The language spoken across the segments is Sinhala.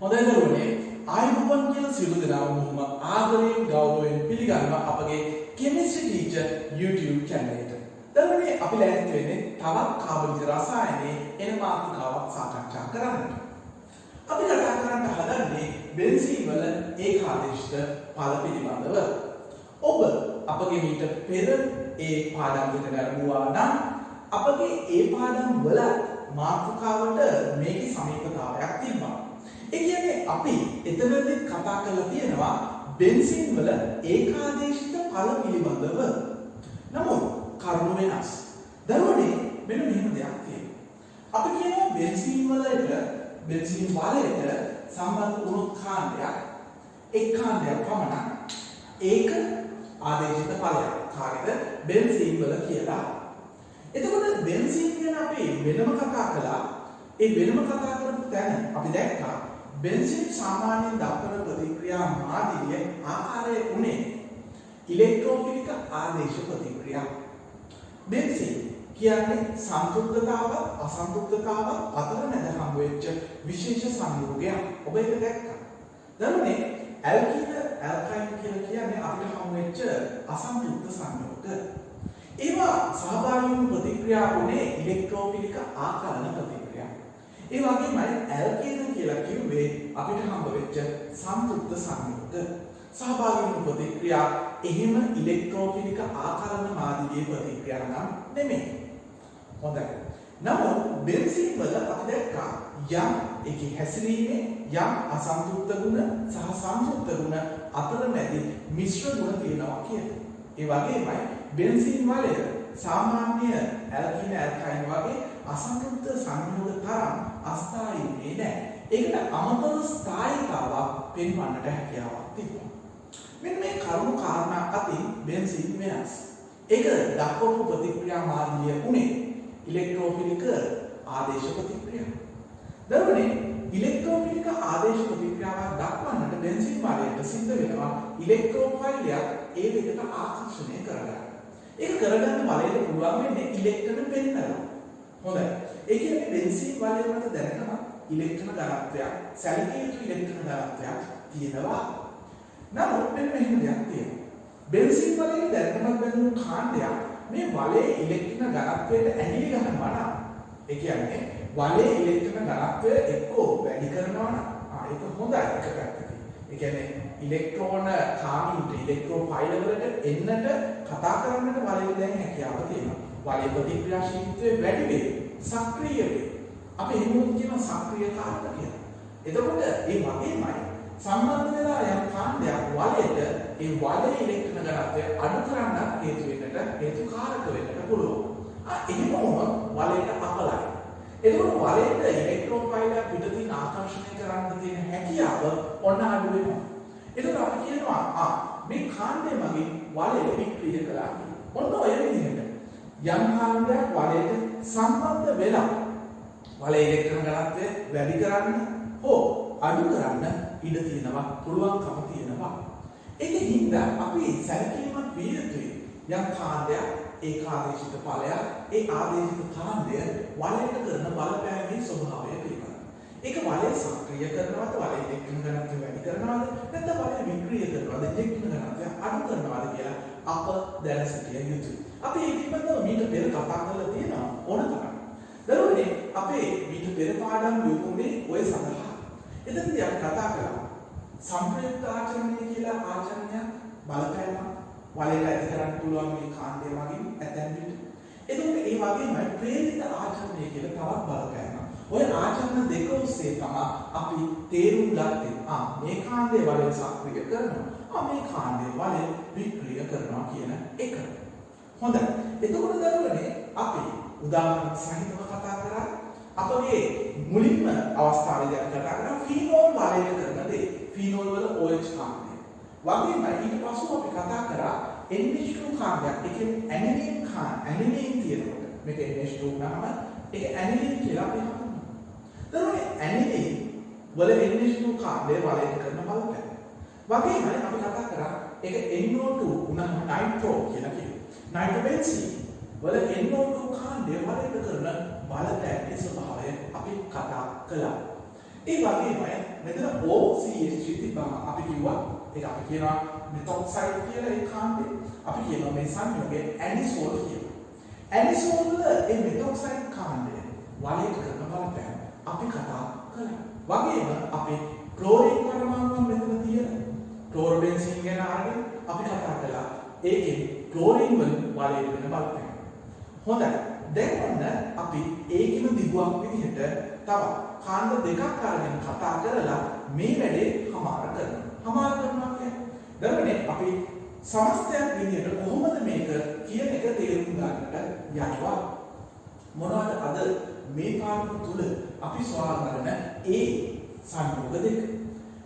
හොඳයි දරුවනේ ආයුබෝවන් කියලා සියලු දෙනාම ආදරයෙන් ගෞරවයෙන් පිළිගන්න අපගේ කෙමිස්ට්‍රි ටීචර් YouTube channel එකට. දරුවනේ අපි ලෑස්ති වෙන්නේ තවත් කාබනික රසායනයේ එන මාතෘකාවක් සාකච්ඡා කරන්නට. අපි කතා කරන්න හදන්නේ බෙන්සීන් වල ඒකාදේශිත ඵල පිළිබඳව. ඔබ අපගේ මීට පෙර ඒ පාඩම් දෙක දරුවා නම් අපගේ ඒ පාඩම් වල මාතෘකාවට මේකේ සමීපතාවයක් තිබ්බා. ඒ කියන්නේ අපි එතනදී කතා කරලා තියෙනවා බෙන්සීන් වල ඒකාදේශිත ඵල පිළිබඳව. නමුත් කරුණු වෙනස්. දරුවනේ මෙන්න මෙහෙම දෙයක් තියෙනවා. අපි කියනවා බෙන්සීන් වලට බෙන්සීන් වලට සම්බන්ධ වුණු කාණ්ඩයක් එක් කාණ්ඩයක් පමණක් ඒක ආදේශිත ඵලයක්. කාර්යද බෙන්සීන් වල කියලා. එතකොට බෙන්සීන් ගැන අපි වෙනම කතා කළා. ඒ වෙනම කතා කරපු තැන අපි දැක්කා බෙන්සීන් සාමාන්‍යයෙන් දක්වන ප්‍රතික්‍රියා මාදිලියේ ආකාරය උනේ ඉලෙක්ට්‍රෝෆිලික ආදේශ ප්‍රතික්‍රියා. බෙන්සීන් කියන්නේ සම්පූර්ණතාව අසම්පූර්ණතාව අතර මැද හම් වෙච්ච විශේෂ සංයෝගයක්. ඔබ ඒක දැක්කා. දරුවනේ ඇල්කීන ඇල්කයින් කියන්නේ අපිට හම් වෙච්ච අසම්පූර්ණ සංයෝග. ඒවා සහභාගී වූ ප්‍රතික්‍රියා උනේ ඉලෙක්ට්‍රෝෆිලික ආකලන ප්‍රතික්‍රියා. ඒ වගේමයි ඇල්කේන කියලා කිව්වේ අපිට හම්බ වෙච්ච සම්පූර්ණ සංයෝග. සහභාගී වූ ප්‍රතික්‍රියා එහෙම ඉලෙක්ට්‍රෝෆිලික ආකලන මාදිලියේ ප්‍රතික්‍රියා නම් නෙමෙයි. හොඳයි. නමුත් බෙන්සීන් වල අපි දැක්කා යම් එකේ හැසිරීමේ යම් අසම්පූර්ණ ගුණ සහ සම්පූර්ණ ගුණ අතරමැදි මිශ්‍ර ගුණ තියෙනවා කියලා. ඒ වගේමයි බෙන්සීන් වල සාමාන්‍ය ඇල්කීන ඇල්කයින් වගේ අසංකෘත සංයෝග තරම් අස්ථායී වෙන්නේ නැහැ. ඒකට අමතර ස්ථායීතාවක් පෙන්වන්නට හැකියාවක් තිබුණා. මෙන්න මේ කරුණු කාරණා අතින් බෙන්සීන් වෙනස්. ඒක දක්වපු ප්‍රතික්‍රියා මාර්ගය උනේ ඉලෙක්ට්‍රෝෆිලික ආදේශ ප්‍රතික්‍රියා. දරුවනේ ඉලෙක්ට්‍රෝෆිලික ආදේශ ප්‍රතික්‍රියාවක් දක්වන්නට බෙන්සීන් වලට සිද්ධ වෙනවා ඉලෙක්ට්‍රෝෆයිලයක් ඒ දෙකට ආකර්ෂණය කරගන්න. ඒක කරගන්න බලයට පුළුවන් වෙන්නේ ඉලෙක්ට්‍රෝන පෙන්නලා. හොඳයි. ඒ කියන්නේ බෙන්සීන් වලේ මත දැනගන්න ඉලෙක්ට්‍රෝන ඝනත්වයක්, සැලකිය යුතු ඉලෙක්ට්‍රෝන ඝනත්වයක් තියෙනවා. නමුත් මෙන්න මෙහෙම දෙයක් තියෙනවා. බෙන්සීන් වලේ දැනගන්න බැරි කාණ්ඩයක් මේ වලේ ඉලෙක්ට්‍රෝන ඝනත්වයට ඇඟිලි ගන්නවා නම් ඒ කියන්නේ වලේ ඉලෙක්ට්‍රෝන ඝනත්වය එක්කෝ වැඩි කරනවා නම් ඒක හොඳයි එක පැත්තකින්. ඒ කියන්නේ ඉලෙක්ට්‍රෝන කාමීන්ට ඉලෙක්ට්‍රෝෆයිල් වලට එන්නට කතා කරන්නට වලේ දැන් හැකියාව තියෙනවා. වලේ ප්‍රතික්‍රියාශීලීත්වය වැඩි වේ, සක්‍රීය වේ. අපි එහෙම කියන සක්‍රීයතාවය කියලා. එතකොට ඒ වගේමයි සම්බන්ධ වෙලා යම් කාණ්ඩයක් වලේට ඒ වලේ ඉලෙක්ට්‍රෝන ඝනත්වය අඩු කරන්න හේතු වෙන්නට හේතුකාරක වෙන්නට පුළුවන්. එහෙම වුණොත් වලේට අපලයි. එතකොට වලේට ඉලෙක්ට්‍රෝෆයිල් පිටතින් ආකර්ෂණය කරන්න තියෙන හැකියාව ඔන්න අඩු වෙනවා. එතකොට අපි කියනවා මේ කාණ්ඩය මගින් වලේ වික්‍රිය කළා. ඔන්න ඔය විදිහට යම් කාණ්ඩයක් වලේට සම්බන්ධ වෙලා වලේ ඉලෙක්ට්‍රෝන ඝනත්වය වැඩි කරන්න හෝ අඩු කරන්න ඉඩ තියෙනවා, පුළුවන්කම තියෙනවා. ඒකෙන් අපි සැලකීමක් විය යුතුයි. යම් කාණ්ඩයක් ඒකාදේශිත ඵලයක් ඒ ආදේශිත කාණ්ඩය වලයට කරන බලපෑමේ ස්වභාවය පිළිබඳ. ඒක වලය සක්‍රිය කරනවද, වලේ ඉලෙක්ට්‍රෝන ඝනත්වය වැඩි කරනවද, නැත්නම් වලය වික්‍රිය කරනවද, ඉලෙක්ට්‍රෝන ඝනත්වය අඩු කරනවද කියලා අප දැන සිටිය යුතුයි. අපි මේ පිළිබඳව මීට පෙර කතා කරලා තියෙනවා ඕන තරම්. දරුවනේ අපේ මීට පෙර පාඩම් ලියුමේ ඔය සඳහා. එතනදී අපි කතා කරා සම්ප්‍රයුක්ත ආචරණය කියලා ආචරණයක් බලපෑමක් වලයට ඇති කරන්න පුළුවන් මේ කාණ්ඩය වගේ ඇතැම් විට. එතකොට ඒ වගේමයි ප්‍රේරිත ආචරණය කියලා තවත් බලපෑමක්. ඔය ආචරණ දෙක ඔස්සේ තමයි අපි තේරුම් ගත්තේ. මේ කාණ්ඩය වලේ සක්‍රිය කරනවා. මේ කාණ්ඩය වලේ වික්‍රිය කරනවා කියන එක. හොඳයි. එතකොට දරුවනේ අපි උදාහරණ සහිතව කතා කරා අපගේ මුලින්ම අවස්ථාවේදී අපි කතා කරා ෆීනෝල් වලේ කරන දේ. ෆීනෝල් වල OH කාණ්ඩය. වගේම ඊට පස්ව අපි කතා කරා NH2 කාණ්ඩයක්. ඒ කියන්නේ ඇනිලීන් තියෙනකොට මේක NH2 නම ඒක ඇනිලීන් කියලා අපි හඳුන්වනවා. දරුවනේ ඇනිලීන් වල NH2 කාණ්ඩය වලේ කරන බලපෑම. වගේම අපි කතා කරා ඒක NO2 උනන නයිට්‍රෝ කියලා කියනවා. නයිට්‍රෝබෙන්සීන් වල NO2 කාණ්ඩය වලේ කරන බලපෑමේ ස්වභාවය අපි කතා කළා. ඒ වගේමයි මෙතන OCH තිබ්බම අපි කිව්වා ඒක අපි කියනවා මෙතොක්සයිඩ් කියලා ඒ කාණ්ඩේ. අපි කියනවා මේ සංයෝගය ඇනිසෝල් කියලා. ඇනිසෝල් වල ඒ මෙතොක්සයිඩ් කාණ්ඩය වලට කරන බලපෑම අපි කතා කළා. වගේම අපි ක්ලෝරින් පරමාණුවක් මෙතන තියෙන ක්ලෝරෝබෙන්සීන් ගැන අරගෙන අපි කතා කළා. ඒකේ ක්ලෝරින් වල වලට වෙන බලපෑම. හොඳයි. දැන් ඔන්න අපි ඒකෙම දිගුවක් විදිහට තව කාණ්ඩ දෙකක් අරගෙන කතා කරලා මේ වැඩේ හමාර කරනවා. හමාර කරනවා කියන්නේ දරන්නේ අපි සමස්තයක් විදිහට කොහොමද මේක කියන එක තේරුම් ගන්නට යනවා. මොනවද අද මේ පාඩම තුල අපි සොයාගන්න ඒ සංයෝග දෙක.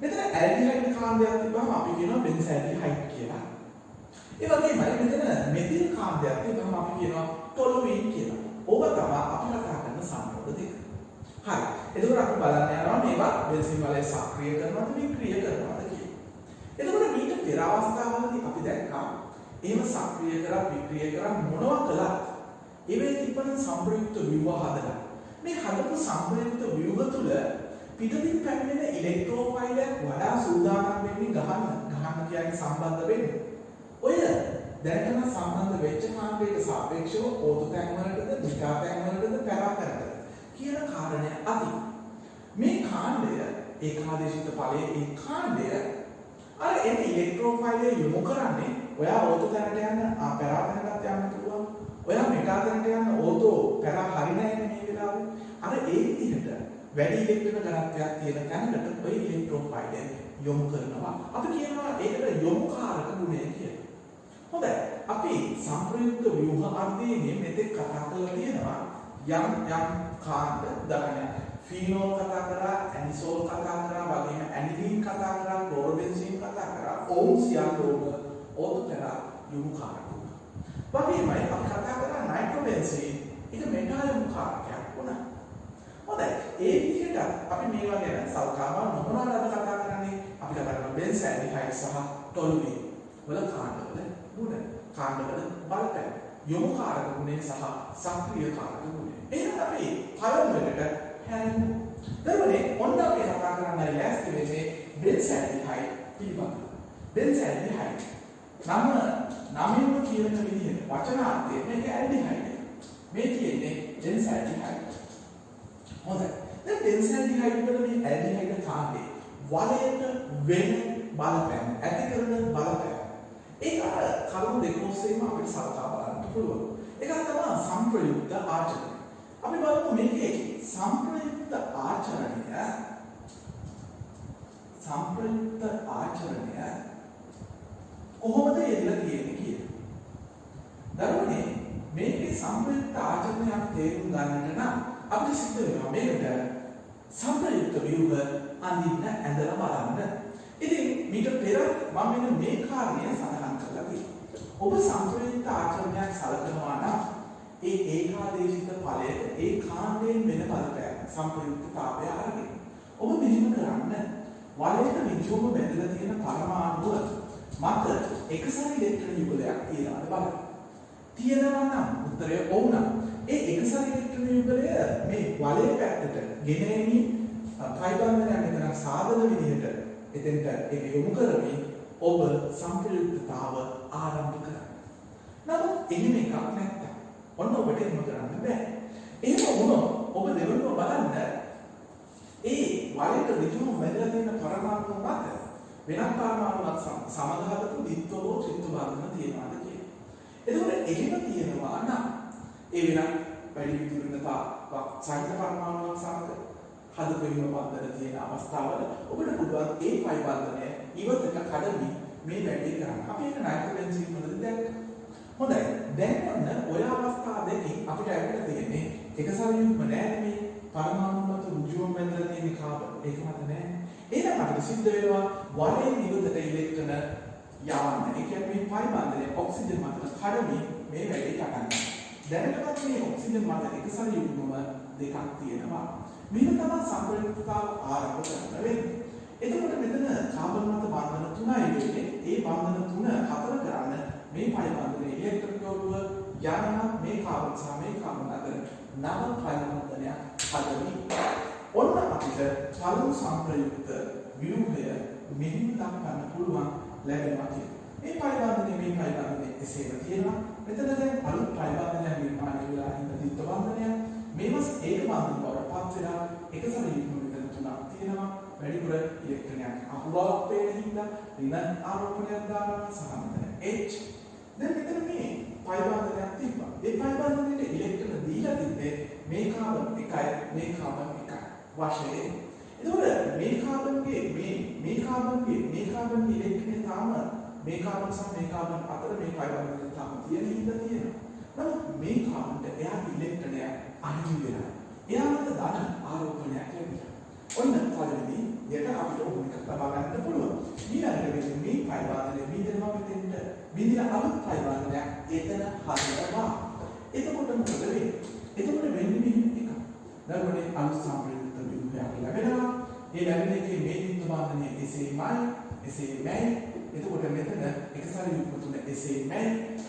මෙතන ඇල්ඩිහයිඩ් කාණ්ඩයක් තිබ්බම අපි කියනවා බෙන්සල්ඩිහයිඩ් කියලා. ඒ වගේමයි මෙතන මෙතිල් කාණ්ඩයක් තිබ්බම අපි කියනවා ටොලුයින් කියලා. ඕක තමයි අපි කතා කරන සංයෝග දෙක. හරි. එතකොට අපි බලන්න යනවා මේවා බෙන්සීන් වලේ සක්‍රිය කරනවද වික්‍රිය කරනවද කියලා. එතකොට මීට පෙර අවස්ථාවලදී අපි දැක්කා එහෙම සක්‍රිය කරා වික්‍රිය කරා මොනවා කළත් ඒවේ තිබෙන සම්ප්‍රයුක්ත ව්‍යුහ හදලා මේ හදපු සම්ප්‍රයුක්ත ව්‍යුහ තුල පිටතින් පැමිණෙන ඉලෙක්ට්‍රෝෆයිලයක් වඩා සූදානම් වෙමින් ගහන්න කියන්නේ සම්බන්ධ වෙන්නේ. ඔය දැනටම සම්බන්ධ වෙච්ච කාණ්ඩයක සාපේක්ෂව ඕතු තැන් වලටද විකා තැන් වලටද පෙරාපරද කියන කාරණය අති. මේ කාණ්ඩය ඒකාදේශිත ඵලයේ ඒ කාණ්ඩය අර එන්නේ ඉලෙක්ට්‍රෝෆයිලය යොමු කරන්නේ ඔයා ඕතු තැනට යන පෙරාපරකට යන්න පුළුවන්. ඔයා මෙකා තැනට යන ඕතෝ පෙරා හරිනන්නේ මේ වෙලාවේ. අර ඒ විදිහට වැඩි ඉලෙක්ට්‍රෝන ඝනත්වයක් තියෙන තැනකට ඔය ඉලෙක්ට්‍රෝෆයිලය යොමු කරනවා. අපි කියනවා ඒකට යොමුකාරක ගුණය කියලා. හොඳයි. අපි සම්ප්‍රයුක්ත ව්‍යුහ අධ්‍යයනයේ මෙතෙක් කතා කරලා තියෙනවා යම් කාණ්ඩ 10ක්. ෆීනෝල් කතා කරා, ඇනිසෝල් කතා කරා, වගේම ඇනිලින් කතා කරා, ක්ලෝරෝබෙන්සීන් කතා කරා, ඕම්සියාලෝග ඕතුතර යොමුකාරක. වගේමයි අපි කතා කරා නයිට්‍රෝබෙන්සීන් ඒක මෙටා යොමුකාරකයක් වුණා. හොඳයි. ඒ විදිහට අපි මේවා ගැන සල්කාවා මොනවද කතා කරන්නේ? අපි කතා කරනවා බෙන්සල්ඩිහයිඩ් සහ ටොලුයින් වල කාණ්ඩවල ගුණ, කාණ්ඩවල බලපෑම, යොමුකාරක ගුණය සහ සක්‍රීය කාරක ගුණය. එහෙනම් අපි පළමුවට හැරෙමු. ඊළඟට ඔන්න අපි කතා කරන්න ලෑස්ති වෙන්නේ බෙන්සල්ඩිහයිඩ් පිළිබඳව. බෙන්සල්ඩිහයිඩ් නමින්ම කියන විදිහට වචනාර්ථයේ මේක ඇල්ඩිහයිඩ්. මේ කියන්නේ බෙන්සල්ඩිහයිඩ්. හොඳයි. දැන් බෙන්සල්ඩිහයිඩ් වල මේ ඇල්ඩිහයිඩ් කාණ්ඩේ වලයට වෙන බලපෑම, ඇති කරන බලපෑම. ඒක අර කරුණු දෙක ඔස්සේම අපිට සලකා බලන්න පුළුවන්. ඒක තමයි සම්ප්‍රයුක්ත ආචරණය. අපි බලමු මේකේ සම්ප්‍රයුක්ත ආචරණය කොහොමද යෙදලා තියෙන්නේ කියලා. දරුවනේ මේකේ සම්ප්‍රයුක්ත ආචරණයක් තේරුම් ගන්නට නම් අපිට සිද්ධ වෙනවා මේකට සම්ප්‍රයුක්ත ව්‍යුහ අඳින්න ඇඳලා බලන්න. ඉතින් මීට පෙර මම මෙන්න මේ කාරණය සඳහන් කරලා තියෙනවා. ඔබ සම්ප්‍රයුක්ත ආචරණයක් සලකනවා නම් ඒ ඒකාදේශිත ඵලයට ඒ කාණ්ඩයෙන් වෙන බලපෑම සම්ප්‍රයුක්තතාවය අරගෙන ඔබ මෙහෙම කරන්න වලයට ඍජුවම බැඳලා තියෙන පරමාණුව මත එකසරි ඉලෙක්ට්‍රෝන යුගලයක් තියෙනවද බලන්න. තියෙනවා නම් උත්තරය ඔව් නම් ඒ එකසරි ඉලෙක්ට්‍රෝන යුගලය මේ වලයේ පැත්තට ගෙනෙමින් පයිබන්ධනයක් මෙතන සාධන විදිහට එතෙන්ට ඒක යොමු කරමින් ඔබ සම්ප්‍රයුක්තතාව ආරම්භ කරන්න. නමුත් එහෙම එකක් නැත්තම් ඔන්න ඔබට එහෙම කරන්න බෑ. එහෙම වුණොත් ඔබ දෙවනුව බලන්න ඒ වලයට ඍජුවම බැඳලා තියෙන පරමාණු මත වෙනත් පරමාණුවක් සමග හදපු දිත්වෝ ත්‍රිත්ව බන්ධන තියනවාද කියලා. එතකොට එහෙම තියෙනවා නම් ඒ වෙනත් වැඩි විදුලිනතා සහිත පරමාණුවක් සමග හදපු හිම බන්ධන තියෙන අවස්ථාවල ඔබට පුළුවන් ඒ පයි බන්ධනය ඉවතට කඩමින් මේ වැඩේ කරන්න. අපි ඒක නයිට්‍රෝබෙන්සීන් වලදී දැක්කා. හොඳයි. දැන් ඔන්න ඔය අවස්ථා දෙකෙන් අපිට ඇවිල්ලා තියෙන්නේ එකසාරියුක්ම නෑ මේ පරමාණු මත ඍජුවම බැඳලා තියෙන කාබන්. ඒක මත නෑ. එහෙනම් අපිට සිද්ධ වෙනවා වලේ නිරුද්ධ ඉලෙක්ට්‍රෝන යවන්න. ඒ කියන්නේ මේ පයි බන්ධනය ඔක්සිජන් මත කඩමින් මේ වැඩේ පටන් ගන්නවා. දැනටමත් මේ ඔක්සිජන් මත එකසාරියුක්ම දෙකක් තියෙනවා. මේක තමයි සම්ප්‍රයුක්තතාව ආරම්භ කරන්න වෙන්නේ. එතකොට මෙතන කාබන් මත බන්ධන තුනයි වෙන්නේ. ඒ බන්ධන තුන හතර කරන්න මේ පයි බන්ධනයේ ඉලෙක්ට්‍රෝන යොමුව යනවා මේ කාබන් සහ මේ කාබන් අතර නව පයි බන්ධනයක් හදමින් ඔන්න අපිට පළමු සංප්‍රයුක්ත ව්‍යුහය මෙහිම දක්වන්න පුළුවන් ලැබෙනවා කියලා. මේ පය බන්ධනය එසේම තියෙනවා. මෙතන දැන් අලුත් පය බන්ධනයක් නිර්මාණය වෙලා ඉන්න දිත්ත බන්ධනයක්. මේවස් ඒක බන්ධන බවට පත් වෙලා එක සැරේම මෙතන තුනක් තියෙනවා. වැඩිපුර ඉලෙක්ට්‍රෝනයක් අහුවාවක් පේන හින්දා ඍණ ආරෝපණයක් දානවා සහ මෙතන H. දැන් මෙතන මේ පය බන්ධනයක් තිබ්බා. ඒ පය බන්ධනයේ ඉලෙක්ට්‍රෝන දීලා තිබ්බේ මේ කාබන් එකයි මේ කාබන් එකයි වශයෙන්. එතකොට මේ කාබන්ගේ ඉලෙක්ට්‍රෝනේ තාම මේ කාබන් සහ මේ කාබන් අතර මේ පය බන්ධනය තාම තියෙන හින්දා තියෙනවා. නමුත් මේ කාබන්ට එයාගේ ඉලෙක්ට්‍රෝනය අහිමි වෙනවා. එයාට ධන ආරෝපණයක් ලැබෙනවා. ඔන්න පළවෙනි දෙයට අපිට ඕන එකක් ලබා ගන්න පුළුවන්. ඊළඟට මේ පය බන්ධනය බිඳිනවා මෙතෙන්ට. බිඳින අලුත් පය බන්ධනයක් එතන හදනවා. එතකොට මොකද වෙන්නේ? එතකොට වෙන්නේ මෙහෙම එකක්. දරුවනේ අලුත් සංප්‍රයුක්ත ව්‍යුහයක් ලැබෙනවා. ඒ ලැබෙන එකේ මේ බිඳු බන්ධනය එසේමයි. එතකොට මෙතන එක සැරයකට තුන එසේමයි.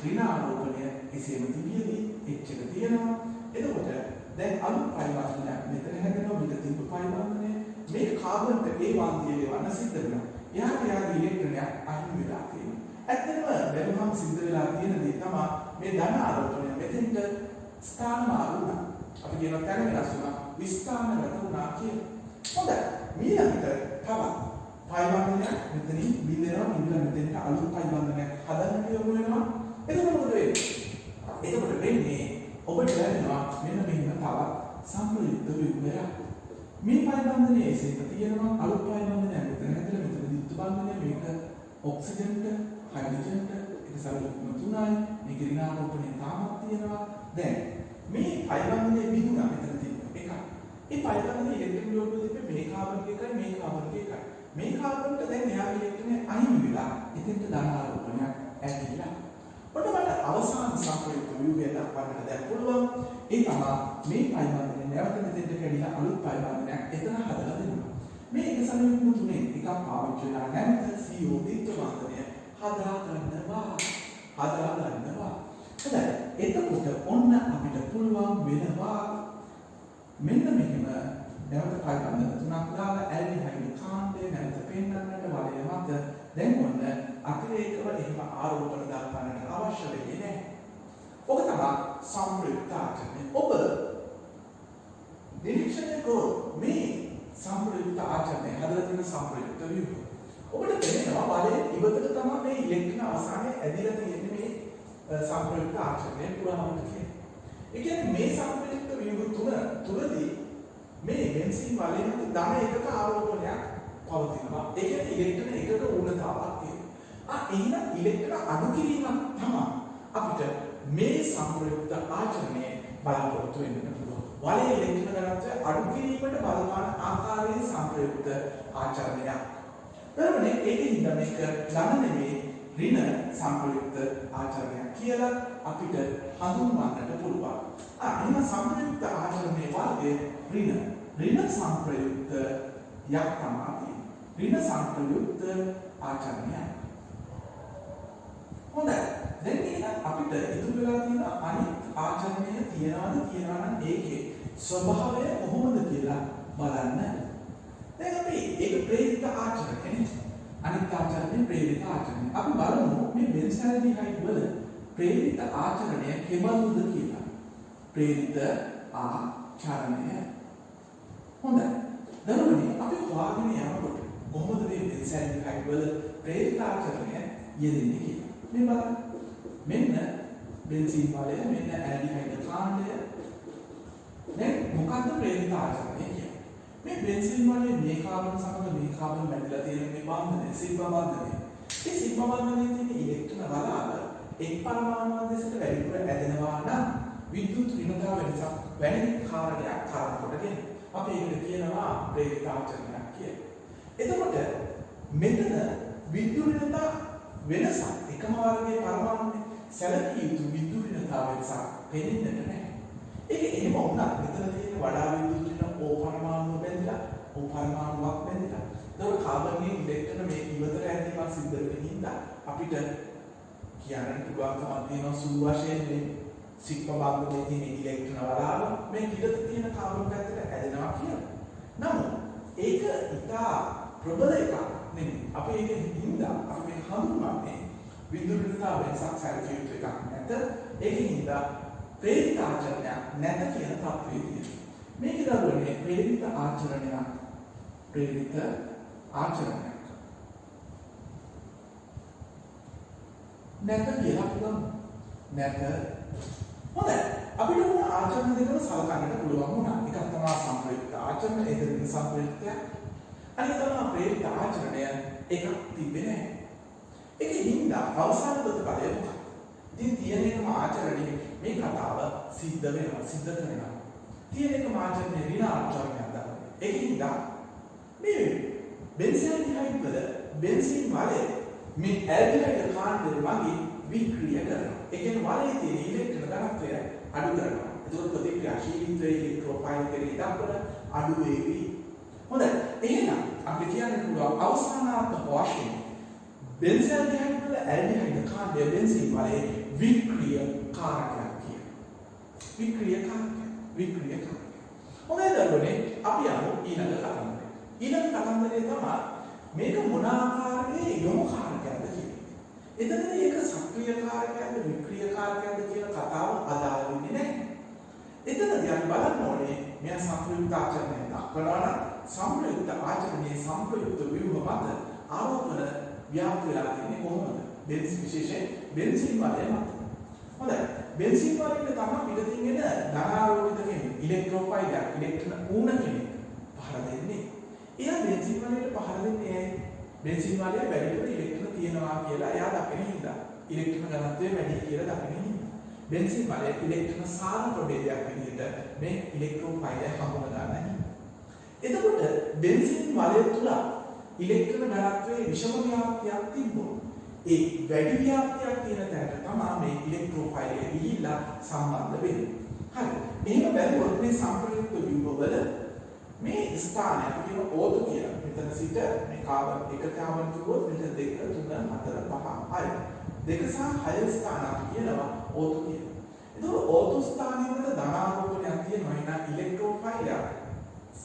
ඍණ ආරෝපණය එසේම තිබියදී H එක තියෙනවා. එතකොට දැන් අලුත් පය බන්ධනයක් මෙතන හැදෙනවා. මෙතන තිබ්බ පය බන්ධනය මේ කාබන්ට ඒ වාන්දියේ වන්න සිද්ධ වෙනවා. යාගේ ඉලෙක්ට්‍රෝනයක් අහිමි වෙලා තියෙනවා. ඇත්තටම බැලුවම සිද්ධ වෙලා තියෙන දේ තමයි මේ ධන ආරෝපණය මෙතෙන්ට ස්ථාන මාරු වුණා. අපි කියන තැන වෙනස් වුණා. විස්ථානගත වුණා කියලා. හොඳයි. ඊළඟට තවත් පය බන්ධනයක් මෙතනින් බිඳෙනවා. මෙතෙන්ට අලුත් පය බන්ධනයක් හදන්න යොමු වෙනවා. එතකොට මොකද වෙන්නේ? එතකොට වෙන්නේ ඔබට ලැබෙනවා මෙන්න මෙන්න තවත් සංප්‍රයුක්ත ව්‍යුහයක්. මේ පය බන්ධනයේ එසේම තියෙනවා. අලුත් පය බන්ධනයක් මෙතන හැදලා මෙතන දිත්තු බන්ධනය මේක ඔක්සිජන්ට හයිඩ්‍රජන්ට එක සැරයක්ම තුනයි. මේක ඍණ ආරෝපණය තාමත් තියෙනවා. දැන් මේ පය බන්ධනයේ බිඳුණා මෙතන තියෙන එකක්. ඒ පය බන්ධනයේ ඉලෙක්ට්‍රෝන යොමු දෙන්නේ මේ කාබන් එකයි මේ කාබන් එකයි. මේ කාබන්ට දැන් එයාගේ ඉලෙක්ට්‍රෝන අහිමි වෙලා එතෙන්ට ධන ආරෝපණයක් ඇතිලා. ඔන්න මට අවසාන සංප්‍රයුක්ත ව්‍යුහය දක්වන්නට දැන් පුළුවන්. ඒ තමයි මේ පය බන්ධනය නැවත මෙතෙන්ට කැඩිලා අලුත් පය බන්ධනයක් එතන හදලා දෙනවා. මේ එක සැරයක්ම තුනේ එකක් පාවිච්චි වෙලා නැවත CO දිත්ත බන්ධනය හදා ගන්නවා. හොඳයි. එතකොට ඔන්න අපිට පුළුවන් වෙනවා මෙන්න මෙහෙම නැවත පය බන්ධන තුනක් දාලා ඇල්ඩිහයිඩ් කාණ්ඩය නැවත පෙන්වන්නට වලය මත දැන් ඔන්න අතිරේකව එහෙම ආරෝපණ දක්වන්නට අවශ්‍ය වෙන්නේ නැහැ. ඔක තමයි සංප්‍රයුක්ත ආචරණය. ඔබ නිරීක්ෂණය කරොත් මේ සංප්‍රයුක්ත ආචරණය හදලා තියෙන සංප්‍රයුක්ත ව්‍යුහය. ඔබට තේරෙනවා බලයෙන් ඉවතට තමයි මේ ඉලෙක්ට්‍රෝන අවසානයේ ඇදිලා තියෙන්නේ මේ සංප්‍රයුක්ත ආචරණය පුරාවට කියන්නේ. ඒ කියන්නේ මේ සංප්‍රයුක්ත ව්‍යුහ තුනදී මේ බෙන්සීන් වලේ ධන එකක ආරෝපණයක් පවතිනවා. ඒ කියන්නේ ඉලෙක්ට්‍රෝන එකක ඌනතාවක් තියෙනවා. එහෙනම් ඉලෙක්ට්‍රෝන අඩු කිරීමක් තමයි අපිට මේ සංප්‍රයුක්ත ආචරණය බලාපොරොත්තු වෙන්න පුළුවන්. වලේ ඉලෙක්ට්‍රෝන ගණන්ය අඩු කිරීමට බලපාන ආකාරයේ සංප්‍රයුක්ත ආචරණයක්. ඊළඟට ඒකෙන්ද මේක ධන නෙමේ ඍණ සංප්‍රයුක්ත ආචරණයක් කියලා අපිට හඳුන්වන්නට පුළුවන්. එහෙනම් සංප්‍රයුක්ත ආචරණයේ වර්ගය ඍණ සංප්‍රයුක්ත යක් තමයි. ඍණ සංප්‍රයුක්ත ආචරණය. හොඳයි. දැන් එහෙනම් අපිට ඉතුරු වෙලා තියෙන අනිත් ආචරණය තියනවා නම් ඒකේ ස්වභාවය කොහොමද කියලා බලන්න. දැන් අපි ඒක ප්‍රේරිත ආචරණය. අනිත් ආචරණය ප්‍රේරිත ආචරණය. අපි බලමු මේ බෙන්සල්ඩිහයිඩ් වල ප්‍රේරිත ආචරණය කෙබඳුද කියලා. ප්‍රේරිත ආචරණය. හොඳයි. දරුවනේ අපි හොයාගෙන යනකොට කොහොමද මේ බෙන්සල්ඩිහයිඩ් වල ප්‍රේරිත ආචරණය යෙදෙන්නේ කියලා. මේ බලන්න. මෙන්න බෙන්සීන් වලය මෙන්න ඇල්ඩිහයිඩ් කාණ්ඩය. දැන් මොකක්ද ප්‍රේරිත ආචරණය කියන්නේ? මේ බෙන්සීන් වලේ මේ කාබන් සමග මේ කාබන් බැඳලා තියෙන මේ බන්ධනය සිග්මා බන්ධනය. මේ සිග්මා බන්ධනයේ තියෙන ඉලෙක්ට්‍රෝන වලාව එක් පරමාණුවක් දෙසට වැඩිපුර ඇදෙනවා නම් විද්‍යුත් ඍණතාව වෙනසක් වැනි කාරණයක් කාරණ කොටගෙන අපි ඒකට කියනවා ප්‍රේරිත ආචරණයක් කියලා. එතකොට මෙතන විද්‍යුත් ඍණතා වෙනසක් එකම වර්ගයේ පරමාණුනේ සැලකිය යුතු විද්‍යුත් ඍණතාව වෙනසක් පෙනෙන්නට නැහැ. ඒක එහෙම වුණත් මෙතන තියෙන වඩා විද්‍යුත් ඍණ O පරමාණුව බැඳලා O පරමාණුවක් බැඳලා ඒක කාබන්ගේ ඉලෙක්ට්‍රෝන මේ ඉවතට ඇදීමක් සිද්ධ වෙන හින්දා අපිට කියන්න පුළුවන්කමක් තියෙනවා සුළු වශයෙන් මේ සිග්මා බන්ධනයේ තියෙන ඉලෙක්ට්‍රෝන වලාව මේ පිටත තියෙන කාබන් පැත්තට ඇදෙනවා කියලා. නමුත් ඒක ඉතා ප්‍රබල එකක් නෙමෙයි. අපි ඒක හින්දා අපි මේ හඳුන්වන්නේ විදුලිතා වෙනසක් සැලකිය යුතු එකක් නැත. ඒකින් හින්දා ප්‍රේරිත ආචරණයක් නැත කියන තත්ත්වයේදී මේක දරුවනේ ප්‍රේරිත ආචරණයක් නැත කියලා පුළුවන්. නැත. හොඳයි. අපිට මොන ආචරණ දෙකම සලකන්නට පුළුවන් වුණා. එකක් තමයි සම්ප්‍රයුක්ත ආචරණ, ඒක දෙක සම්ප්‍රයුක්තයක්. අනිත් තමයි ප්‍රේරිත ආචරණය එකක් තිබෙන්නේ නැහැ. ඒකේ හින්දා අවසාන ප්‍රතිපලය මොකක්ද? ඉතින් තියෙන එකම ආචරණය මේ කතාව සිද්ධ කරනවා. තියෙන එකම ආචරණය ඍණ ආචරණයක් දානවා. ඒකේ හින්දා මේ බෙන්සීන් වල බෙන්සීන් වලේ මේ ඇල්ඩිහයිඩ් කාණ්ඩය වගේ වික්‍රිය කරනවා. ඒ කියන්නේ වලේ තියෙන ඉලෙක්ට්‍රෝන ඝනත්වය අඩු කරනවා. ඒක ප්‍රතික්‍රියාශීලීත්වයේ ඉලෙක්ට්‍රෝෆයිල් කෙරෙහි දක්වන අඩු වේවි. හොඳයි. එහෙනම් අපි කියන්න පුළුවන් අවසානාත්මක වශයෙන් බෙන්සීන් වල ඇල්ඩිහයිඩ් කාණ්ඩය බෙන්සීන් වලේ වික්‍රියකාරකයක් කියනවා. වික්‍රියකාරක. හොඳයි දරුවනේ අපි යමු ඊළඟ කතන්දරේ. ඊළඟ කතන්දරේ තමයි මේක මොන ආකාරයේ යොමු කාරකයක්ද කියන්නේ. එතනදී ඒක සක්‍රීය කාරකයක්ද වික්‍රීය කාරකයක්ද කියන කතාව අදාළ වෙන්නේ නැහැ. එතනදී අපි බලන්න ඕනේ මෙයා සම්ප්‍රයුක්ත ආචරණය දක්වනවා නම් සම්ප්‍රයුක්ත ආචරණයේ සම්ප්‍රයුක්ත ව්‍යුහ මත ආරෝපණ ව්‍යාප්ත වෙලා තියෙන්නේ කොහොමද? විශේෂයෙන් බෙන්සීන් වලේ මත. හොඳයි. බෙන්සීන් වලේ තමයි පිටින් එන ධනාරෝපිත කෙනෙක් ඉලෙක්ට්‍රෝෆයිල් ඉලෙක්ට්‍රෝන ඌණ කෙනෙක් පහළ දෙන්නේ. එයා බෙන්සීන් වලට පහළ දෙන්නේ ඇයි? බෙන්සීන් වලේ වැඩිපුර ඉලෙක්ට්‍රෝන තියෙනවා කියලා එයා දකින හින්දා. ඉලෙක්ට්‍රෝන ඝනත්වය වැඩි කියලා දකින හින්දා. බෙන්සීන් වලේ ඉලෙක්ට්‍රෝන සාර ප්‍රභේදයක් විදිහට මේ ඉලෙක්ට්‍රෝෆයිල් හඳුනා ගන්න. එතකොට බෙන්සීන් වලේ තුල ඉලෙක්ට්‍රෝන ඝනත්වයේ විෂම ව්‍යාප්තියක් තිබුණා. ඒ වැඩි ව්‍යාප්තියක් තියෙන තැනට තමයි මේ ඉලෙක්ට්‍රෝෆයිල් එක ගිහිල්ලා සම්බන්ධ වෙන්නේ. හරි. එහෙම බැලුවොත් මේ සම්ප්‍රයුක්ත ව්‍යුහවල මේ ස්ථානය අපි කියන O2 කියලා. මෙතන සිට මේ කාබන් එක කාබන් කිව්වොත් මෙතන 2 3 4 5 6. 2 සහ 6 ස්ථාන අපි කියනවා O2 කියලා. එතකොට O2 ස්ථානයේ වල ධනාරෝපණයක් තියෙනවා. එහෙනම් ඉලෙක්ට්‍රෝෆයිල්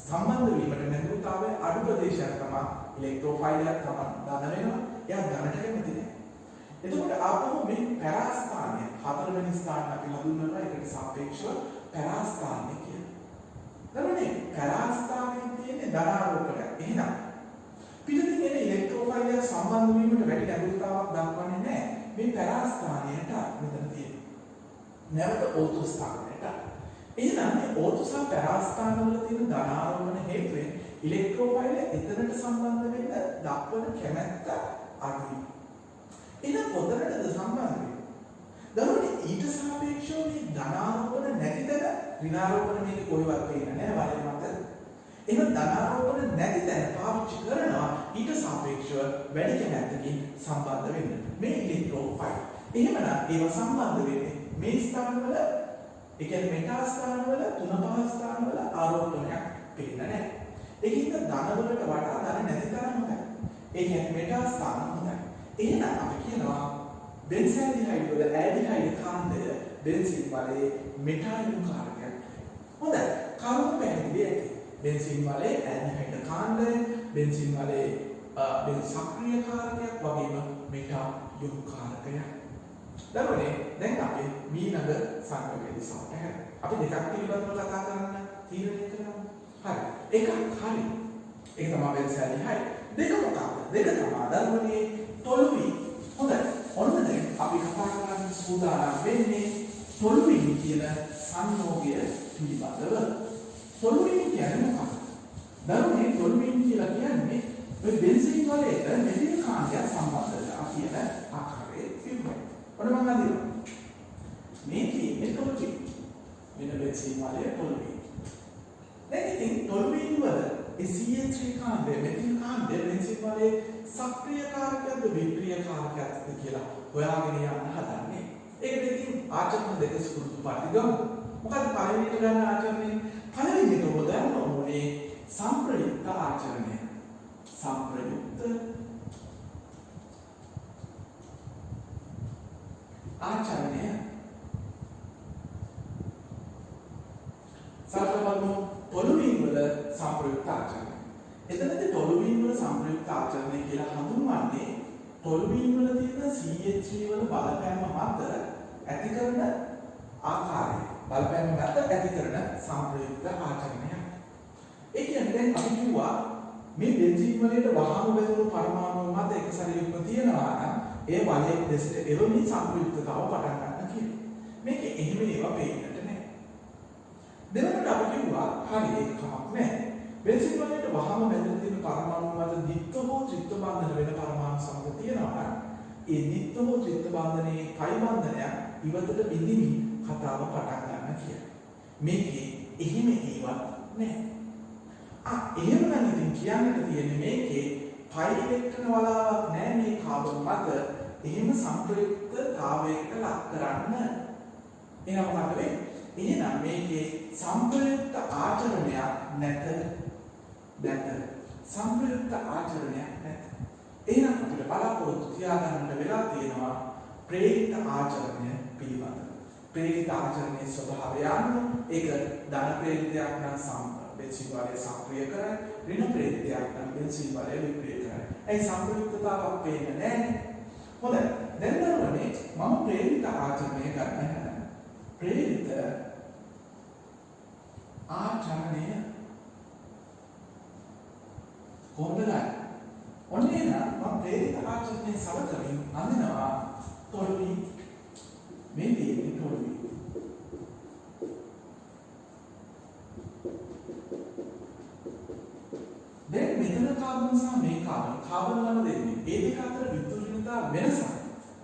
සම්බන්ධ වීමට නැඹුරුතාවයේ අඩු ප්‍රදේශයක් තමයි ඉලෙක්ට්‍රෝෆයිල් එක තමයි ධන වෙනවා. එයා ධනට කැමති නැහැ. එතකොට ආපහු මේ පැරාස්ථානය හතරවෙනි ස්ථානය අපි හඳුන්වනවා. ඒකට සාපේක්ෂව පැරාස්ථානය කියලා. දරුවනේ පැරාස්ථානයේ තියෙන ධනාරෝපණයක්. එහෙනම් පිටින් එන ඉලෙක්ට්‍රෝෆයිල් සම්බන්ධ වීමට වැඩි නැඹුරුතාවක් දක්වන්නේ නැහැ. මේ පැරාස්ථානයට මෙතන තියෙන. නැවත O2 ස්ථානයට. එහෙනම් මේ O2 සහ පැරාස්ථාන වල තියෙන ධනාරෝපණ හේතුවෙන් ඉලෙක්ට්‍රෝෆයිල් එතනට සම්බන්ධ වෙන්න දක්වන කැමැත්ත අඩුයි. එහෙනම් කොතනටද සම්බන්ධ වෙන්නේ? දරුවනේ ඊට සාපේක්ෂව මේ ධනාරෝපණ නැති තැන ඍණාරෝපණ මේක කොහෙවත් පේන්නේ නැහැ වලේ මත. එහෙනම් ධනාරෝපණ නැති තැන පාවිච්චි කරනවා ඊට සාපේක්ෂව වැඩි කැමැත්තකින් සම්බන්ධ වෙන්න. මේ ඉලෙක්ට්‍රෝෆයිල්. එහෙමනම් ඒවා සම්බන්ධ වෙන්නේ මේ ස්ථානවල ඒ කියන්නේ මෙටා ස්ථානවල 3-5 ස්ථානවල ආරෝපණයක් පේන්නේ නැහැ. ඒකින්ද ධනවලට වඩා ධන නැති තරම් හොඳයි. ඒ කියන්නේ මෙටා ස්ථාන හොඳයි. එහෙනම් අපි කියනවා බෙන්සල්ඩිහයිඩ් වල ඇල්ඩිහයිඩ් කාණ්ඩය බෙන්සීන් වලේ මෙටා යොමු කාරකයක්. හොඳයි. කරුණු පැහැදිලි ඇති. බෙන්සීන් වලේ ඇල්ඩිහයිඩ් කාණ්ඩය බෙන්සීන් වලේ සක්‍රීය කාරකයක් වගේම මෙටා යොමු කාරකයක්. දරුවනේ දැන් අපි ඊළඟ සංකල්ප දිශාවට හැරෙමු. අපි දෙකක් පිළිබඳව කතා කරන්න තීරණය කරමු. හරි. එකක් හරි. ඒක තමයි බෙන්සල්ඩිහයිඩ්. දෙක මොකක්ද? දෙක තමයි දරුවනේ තොලුවී. හොඳයි. ඔන්න දැන් අපි කතා කරන්න සූදානම් වෙන්නේ තොලුවී කියන සංයෝගය පිළිබඳව. තොලුවී කියන්නේ මොකක්ද? දරුවනේ තොලුවී කියලා කියන්නේ ඔය බෙන්සීන් වලට මෙතිල් කාණ්ඩයක් සම්බන්ධ වෙලා කියන ආකාරයේ තිබුණා. ඔන්න මම අදිනවා. මේ තියෙන්නේ තොලුවී. මෙන්න බෙන්සීන් වලේ තොලුවී. දැන් ඉතින් තොලුවී වල CH3 කාණ්ඩය මෙතිල් කාණ්ඩය බෙන්සීන් වලේ සක්‍රීය කාරකයක්ද වික්‍රීය කාරකයක්ද කියලා හොයාගෙන යන්න හදන්නේ. ඒකට ඉතින් ආචරණ දෙක සුරුදු පාටි ගමු. මොකද පළවෙනිට ගන්න ආචරණය? පළවෙනිට හොදන්න ඕනේ සම්ප්‍රයුක්ත ආචරණය. සම්ප්‍රයුක්ත ආචරණය. සාකච්ඡාවම පොළොවේ වල සම්ප්‍රයුක්ත ආචරණය. ආචරණය කියලා හඳුන්වන්නේ තොල් වීම වල තියෙන CH3 වල බලපෑම මත ඇති කරන ආකාරය. බලපෑම මත ඇති කරන සංප්‍රයුක්ත ආචරණයක්. ඒ කියන්නේ දැන් අපි කිව්වා මේ බෙන්සීන් වලට වහම බෙදුණු පරමාණු මත එක සැරයක්ම තියෙනවා නම් ඒ වලයේ දෙසට එවමින් සංප්‍රයුක්තතාව පටන් ගන්න කියලා. මේක එහෙම ඒවා පේන්නට නැහැ. දෙවනට අපි කිව්වා හරි ඒක කමක් නැහැ. බෙන්සීන් වලට වහම බෙදලා තියෙන පරමාණු මත ද්විත්ව හෝ ත්‍රිත්ව බන්ධන වෙන පරමාණු සමග තියෙනවා නම් ඒ ද්විත්ව හෝ ත්‍රිත්ව බන්ධනයේ පයි බන්ධනය ඉවතට බිඳිමින් කතාව පටන් ගන්න කියලා. මේකේ එහෙම ඒවත් නැහැ. එහෙමනම් ඉතින් කියන්නට තියෙන්නේ මේකේ පයි ඉලෙක්ට්‍රෝන වලාවක් නැහැ මේ කාබන් මත එහෙම සංප්‍රයුක්තතාවයකට ලක් කරන්න. එහෙනම් මොකද වෙන්නේ? එහෙනම් මේකේ සංප්‍රයුක්ත ආචරණයක් නැත. සංප්‍රයුක්ත ආචරණයක් නැත. එහෙනම් අපිට බලාපොරොත්තු තියාගන්න වෙලා තියෙනවා ප්‍රේරිත ආචරණය පිළිබඳව. ප්‍රේරිත ආචරණයේ ස්වභාවය අනුව ඒක ධන ප්‍රේරිතයක් නම් බෙන්සීන් වලේ සක්‍රිය කරයි, ඍණ ප්‍රේරිතයක් නම් බෙන්සීන් වලේ විප්‍රිය කරයි. ඒ සංප්‍රයුක්තතාවක් පේන්නේ නැහැ. හොඳයි. දැන් බලන්නේ මම ප්‍රේරිත ආචරණය ගන්න හැදන්නේ. ප්‍රේරිත ආචරණය කොහොමද ගන්නේ? ඔන්නේ නම් මම ප්‍රේරිත ආචරණය සලකමින් අඳිනවා තොල්වි මේ දෙන්නේ තොල්වි. දැන් මෙතන කාබන් සහ මේ කාබන් වල දෙන්නේ ඒ දෙක අතර විද්‍යුත්තා වෙනස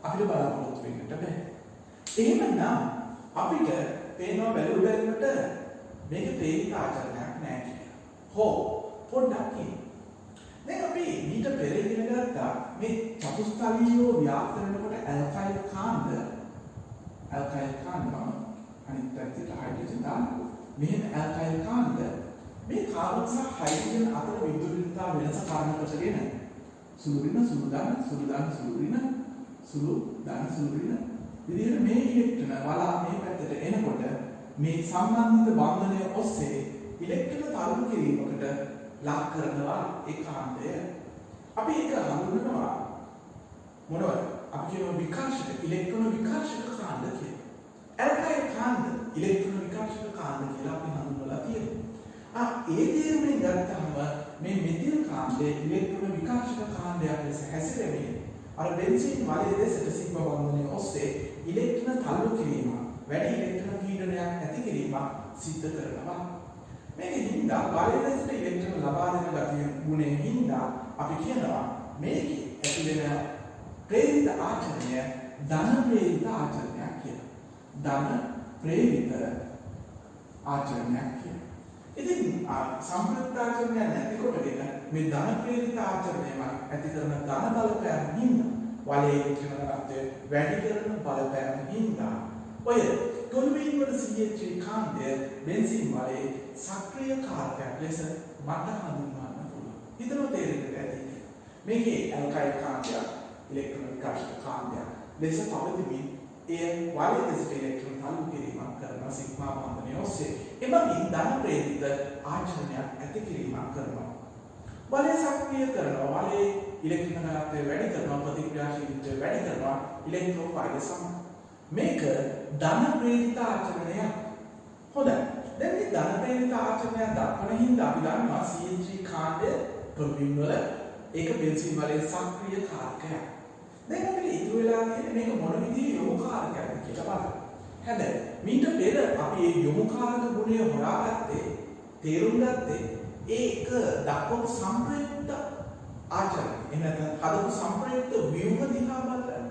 අපිට බලාපොරොත්තු වෙන්නට බෑ. එහෙමනම් අපිට පේනවා බැලුවට මේක ප්‍රේරිත ආචරණයක් නෑ කියලා. හෝ පොඩ්ඩක් කියන්න. දැන් අපි ඊට පෙර ඉගෙන ගත්තා මේ චතුස්තරීයව ව්‍යාප්ත වෙනකොට ඇල්කයිල් කාන්ද අනිත් පැත්තට හයිඩ්‍රජන් දාන්න. මෙහෙම ඇල්කයිල් කාන්ද මේ කාබන් සහ හයිඩ්‍රජන් අතර විද්‍යුත්තා වෙනස කාරණා කොටගෙන සුළු ඍණ සුළු ධන සුළු ධන සුළු ඍණ සුළු ධන සුළු ඍණ විදිහට මේ ඉලෙක්ට්‍රෝන වලා මේ පැත්තට එනකොට මේ සම්බන්ධිත බන්ධනය ඔස්සේ ඉලෙක්ට්‍රෝන තල්ලු කිරීමකට ලක් කරනවා ඒ කාන්දය. අපි ඒක හඳුන්වනවා මොනවද? අපි කියන විකර්ෂක ඉලෙක්ට්‍රෝන විකර්ෂක කාන්ද කියලා. ඇල්කයිල් කාන්ද ඉලෙක්ට්‍රෝන විකර්ෂක කාන්ද කියලා අපි හඳුන්වලා තියෙනවා. ඒ තේරුමෙන් ගත්තම මේ මෙතිල් කාන්දේ ඉලෙක්ට්‍රෝන විකර්ෂක කාන්දයක් ලෙස හැසිරෙමින් අර බෙන්සීන් වලේ දෙසට සිග්මා බන්ධනය ඔස්සේ ඉලෙක්ට්‍රෝන තල්ලු කිරීම වැඩි ඉලෙක්ට්‍රෝන පීඩනයක් ඇති කිරීම සිද්ධ කරනවා. මේක හින්දා වලේ දෙසට ඉලෙක්ට්‍රෝන ලබා දෙන ගතිය ගුණයෙන් හින්දා අපි කියනවා මේකේ ඇති වෙන ප්‍රේරිත ආචරණය ධන ප්‍රේරිත ආචරණයක් කියලා. ධන ප්‍රේරිත ආචරණයක් කියලා. ඉතින් සංප්‍රයුක්ත ආචරණය නැතිකොටගෙන මේ ධන ප්‍රේරිත ආචරණයම ඇති කරන ධන බලපෑම හින්දා වලේ ඉලෙක්ට්‍රෝන වැඩි කරන බලපෑම හින්දා ඔය තොල්වීන් වල CH3 කාන්දය බෙන්සීන් වලේ සක්‍රිය කාරකයක් ලෙස මට හඳුන්වන්න පුළුවන්. හිතනවා තේරෙන්නද ඇති. මේකේ ඇල්කයිල් කාන්දයක් ඉලෙක්ට්‍රෝන විකර්ෂක කාන්දයක් ලෙස පවතිමින් එය වලේ දෙසට ඉලෙක්ට්‍රෝන තල්ලු කිරීමක් කරන සිග්මා බන්ධනය ඔස්සේ එබැවින් ධන ප්‍රේරිත ආචරණයක් ඇති කිරීමක් කරනවා. වලේ සක්‍රිය කරනවා වලේ ඉලෙක්ට්‍රෝන ඝනත්වය වැඩි කරනවා ප්‍රතික්‍රියාශීලීත්වය වැඩි කරනවා ඉලෙක්ට්‍රෝෆයිල් සමග. මේක ධන ප්‍රේරිත ආචරණයක්. හොඳයි. දැන් මේ ධන ප්‍රේරිත ආචරණයක් දක්වන හින්දා අපි දන්නවා CH3 කාණ්ඩය තොල්වීන් වල ඒක බෙන්සීන් වලේ සක්‍රිය කාරකයක්. දැන් අපිට ඉතුරු වෙලා තියෙන්නේ මේක මොන විදිහේ යොමු කාරකයක්ද කියලා බලන්න. හැබැයි මීට පෙර අපි මේ යොමු කාරක ගුණය හොයාගත්තේ තේරුම් ගත්තේ ඒක දක්වපු සංප්‍රයුක්ත ආචරණය. එහෙම නැත්නම් හදපු සංප්‍රයුක්ත ව්‍යුහ දිහා බලන්න.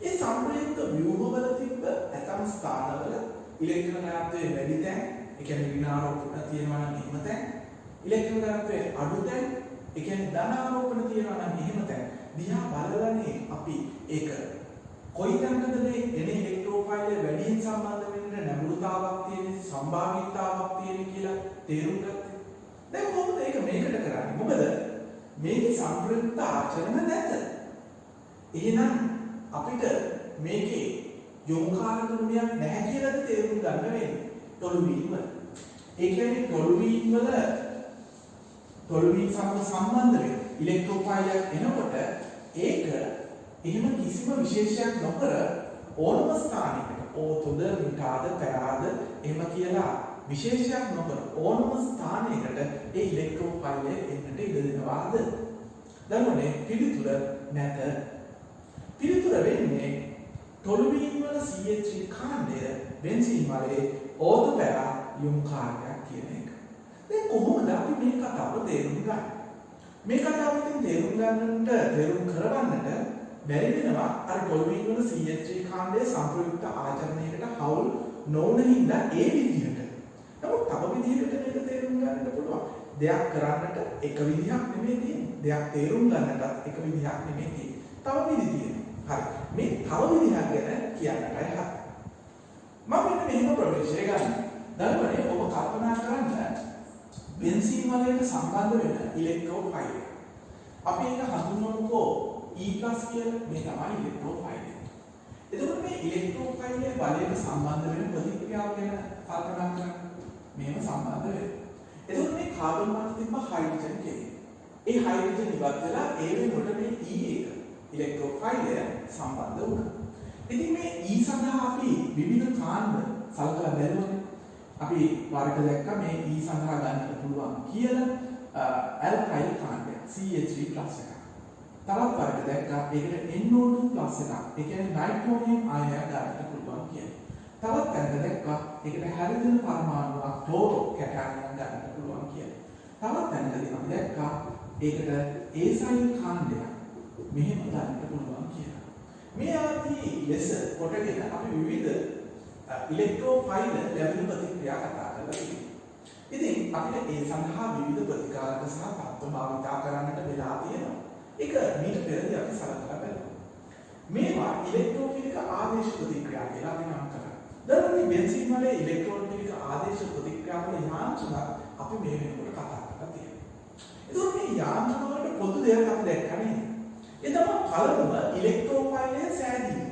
ඒ සංප්‍රයුක්ත ව්‍යුහවල තිබ්බ ඇතම් ස්ථානවල ඉලෙක්ට්‍රෝන ඝනත්වයේ වැඩි තැන්, ඒ කියන්නේ ඍණාරෝපණ තියෙනවා නම් එහෙම තැන්, ඉලෙක්ට්‍රෝන ඝනත්වයේ අඩු තැන්, ඒ කියන්නේ ධනාරෝපණ තියෙනවා නම් එහෙම තැන් දිහා බලලානේ අපි ඒක කොයි තැනකද මේ එන ඉලෙක්ට්‍රෝෆයිල් වැඩියෙන් සම්බන්ධ වෙන්න නැඹුරුතාවක් තියෙන, සම්භාවිතාවක් තියෙන කියලා තේරුම් ගත්තා. දැන් කොහොමද ඒක මේකට කරන්නේ? මොකද මේකේ සංප්‍රයුක්ත ආචරණ නැත. එහෙනම් අපිට මේකේ යොමුකාරක ගුණයක් නැහැ කියලාද තේරුම් ගන්න වෙන්නේ තොල්වීන් වල. ඒ කියන්නේ තොල්වීන් සමග සම්බන්ධ වෙන ඉලෙක්ට්‍රෝෆයිල් එකක් එනකොට ඒක එහෙම කිසිම විශේෂයක් නොකර ඕනම ස්ථානයකට ඕතොද මිටාද පැරාද එහෙම කියලා විශේෂයක් නොකර ඕනම ස්ථානයකට ඒ ඉලෙක්ට්‍රෝෆයිල් එක එන්නට ඉඩ දෙනවාද? දැන් පිළිතුර නැත. පිළිතුර වෙන්නේ ටොලුමින් වල CH3 කාණ්ඩය බෙන්සීන් වලේ ඕත පැරා යොමු කාර්යයක් කියන එක. දැන් කොහොමද අපි මේ කතාව තේරුම් ගන්නේ? මේ කතාවෙන් තේරුම් කරවන්නට බැරි වෙනවා අර ටොලුමින් වල CH3 කාණ්ඩයේ සංප්‍රයුක්ත ආචරණයකට හවුල් නොවන හින්දා ඒ විදිහට. නමුත් තව විදිහකට මේක තේරුම් ගන්නට පුළුවන්. දෙයක් කරන්නට එක විදිහක් නෙමෙයි තියෙන්නේ. දෙයක් තේරුම් ගන්නටත් එක විදිහක් නෙමෙයි තියෙන්නේ. තව විදිහ තියෙනවා. හරි. මේ තව විදිහක් ගැන කියන්නයි හරි. මම මෙන්න මෙහෙම ප්‍රවේශය ගන්න. දැන් ඔබ කල්පනා කරන්න බෙන්සීන් වලට සම්බන්ධ වෙන ඉලෙක්ට්‍රෝෆයිල්. අපි ඒක හඳුන්වමුකෝ E+ කියලා. මේ තමයි ඉලෙක්ට්‍රෝෆයිල්. එතකොට මේ ඉලෙක්ට්‍රෝෆයිල් එකේ බලයට සම්බන්ධ වෙන ප්‍රතික්‍රියාව ගැන කල්පනා කරන්න. මේව සම්බන්ධ වෙනවා. එතකොට මේ කාබන් වල තිබ්බ හයිඩ්‍රජන් කෙනෙක්. ඒ හයිඩ්‍රජන් ඉවත් වෙලා ඒ වෙනකොට මේ E එක ඉලෙක්ට්‍රෝෆයිල් එක සම්බන්ධ වුණා. ඉතින් මේ E සඳහා අපි විවිධ කාණ්ඩ සලකලා බැලුවනේ. අපි වරක දැක්ක මේ E සඳහා ගන්න පුළුවන් කියලා ඇල්කයිල් කාණ්ඩය CH3+ එකක්. තවත් වරක දැක්කා ඒකට NO2+ එකක්. ඒ කියන්නේ නයිට්‍රෝජන් අයනයක් ගන්න පුළුවන් කියන්නේ. තවත් තැනක දැක්කා ඒකට හැරිදෙන පරමාණුවක් ක්ලෝරෝ කැටයන් ගන්න පුළුවන් කියන්නේ. තවත් තැනකදී අපි දැක්කා ඒකට ඒසයිල් කාණ්ඩයක් මෙහෙම ගන්න පුළුවන් කියලා. මේ ආදී ලෙස කොටගෙන අපි විවිධ ඉලෙක්ට්‍රෝෆයිල් ලැබෙන ප්‍රතික්‍රියා කතා කරලා තියෙනවා. ඉතින් අපිට ඒ සඳහා විවිධ ප්‍රතිකාරක සහ තත්ත්ව භාවිතා කරන්නට වෙලා තියෙනවා. ඒක මීට පෙරදී අපි සලකලා බලමු. මේවා ඉලෙක්ට්‍රෝෆිලික ආදේශ ප්‍රතික්‍රියා කියලා අපි නම් කරා. දැන් මේ බෙන්සීන් වලේ ඉලෙක්ට්‍රෝෆිලික ආදේශ ප්‍රතික්‍රියා වල යාන්ත්‍රණ අපි මේ වෙනකොට කතා කරලා තියෙනවා. ඒතකොට මේ යාන්ත්‍රණ වලට පොදු දෙයක් අපි දැක්කා නේද? ඒ තමයි පළමුව ඉලෙක්ට්‍රෝෆයිලයේ සෑදීම.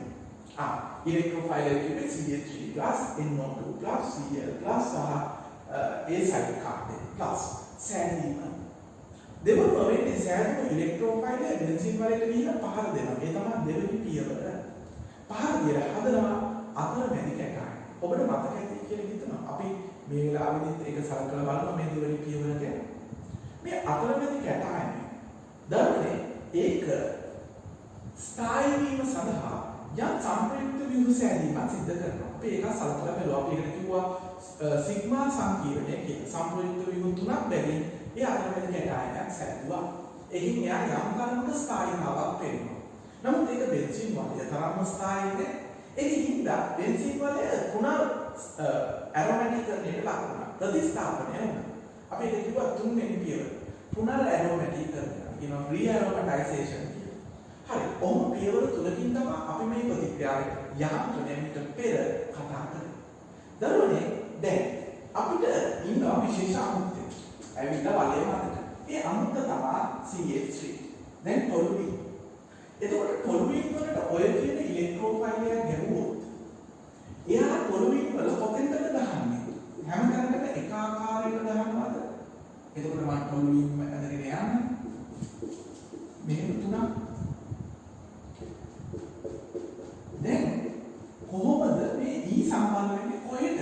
ඉලෙක්ට්‍රෝෆයිල් එකේ CH3+, NO2+, Cl+ සහ ඒසයිල් කාණ්ඩය ප්ලස් සෑදීම. දෙවනුව වෙන්නේ සෑදීම ඉලෙක්ට්‍රෝෆයිල් බෙන්සීන් වලට ගිහින් පහර දෙනවා. ඒ තමයි දෙවෙනි පියවර. පහර දීලා හදනවා අතරමැදි කැටයන්. ඔබට මතක ඇති කියලා හිතනවා. අපි මේ වෙලාවෙදිත් ඒක සලකලා බලනවා මේ දෙවෙනි පියවරට. මේ අතරමැදි කැටයන් දරන්නේ ඒක ස්ථායී වීම සඳහා යම් සංප්‍රයුක්ත ව්‍යුහ සෑදීමක් සිද්ධ කරනවා. අපි ඒක සලකලා බලුවා. අපි ඒකට කිව්වා සිග්මා සංකීර්ණය කියලා. සංප්‍රයුක්ත ව්‍යුහ තුනක් බැගින් ඒ අතරමැද කැටයනක් සෑදුවා. එකින් එයා යම් කර්මක ස්ථායීතාවක් පෙන්වනවා. නමුත් ඒක බෙන්සීන් වලේ තරම්ම ස්ථායී නෑ. ඒකින්ද බෙන්සීන් වලේ පුනර් ඇරොමැටිකරණයට ලක් වුණා. ප්‍රතිස්ථාපනය වුණා. අපි ඒක කිව්වා තුන්වෙනි පියවර. පුනර් ඇරොමැටිකරණය. කියනවා රීඇරොමැටයිසේෂන් කියලා. හරි. ඔහොම පියවර තුනකින් තමයි අපි මේ ප්‍රතික්‍රියාවේ යාන්ත්‍රණයට පෙර කතා කරන්නේ. දරුවනේ දැන් අපිට ඉන්නවා විශේෂ අමුත්තක්. ඇවිල්ලා වලේ මතක. ඒ අමුත්ත තමයි CH3. දැන් ටොලුමින්. එතකොට ටොලුමින් වලට ඔය කියන ඉලෙක්ට්‍රෝෆයිල් එක ගැහුවොත් එයා ටොලුමින් වල කොතෙන්ද ගහන්නේ? හැම තැනකම එක ආකාරයකට ගහනවාද? එතකොට මම ටොලුමින් අදගෙන යන්නේ. මෙහෙම තුනක්. දැන් කොහොමද මේ E සම්බන්ධ වෙන්නේ කොහෙද?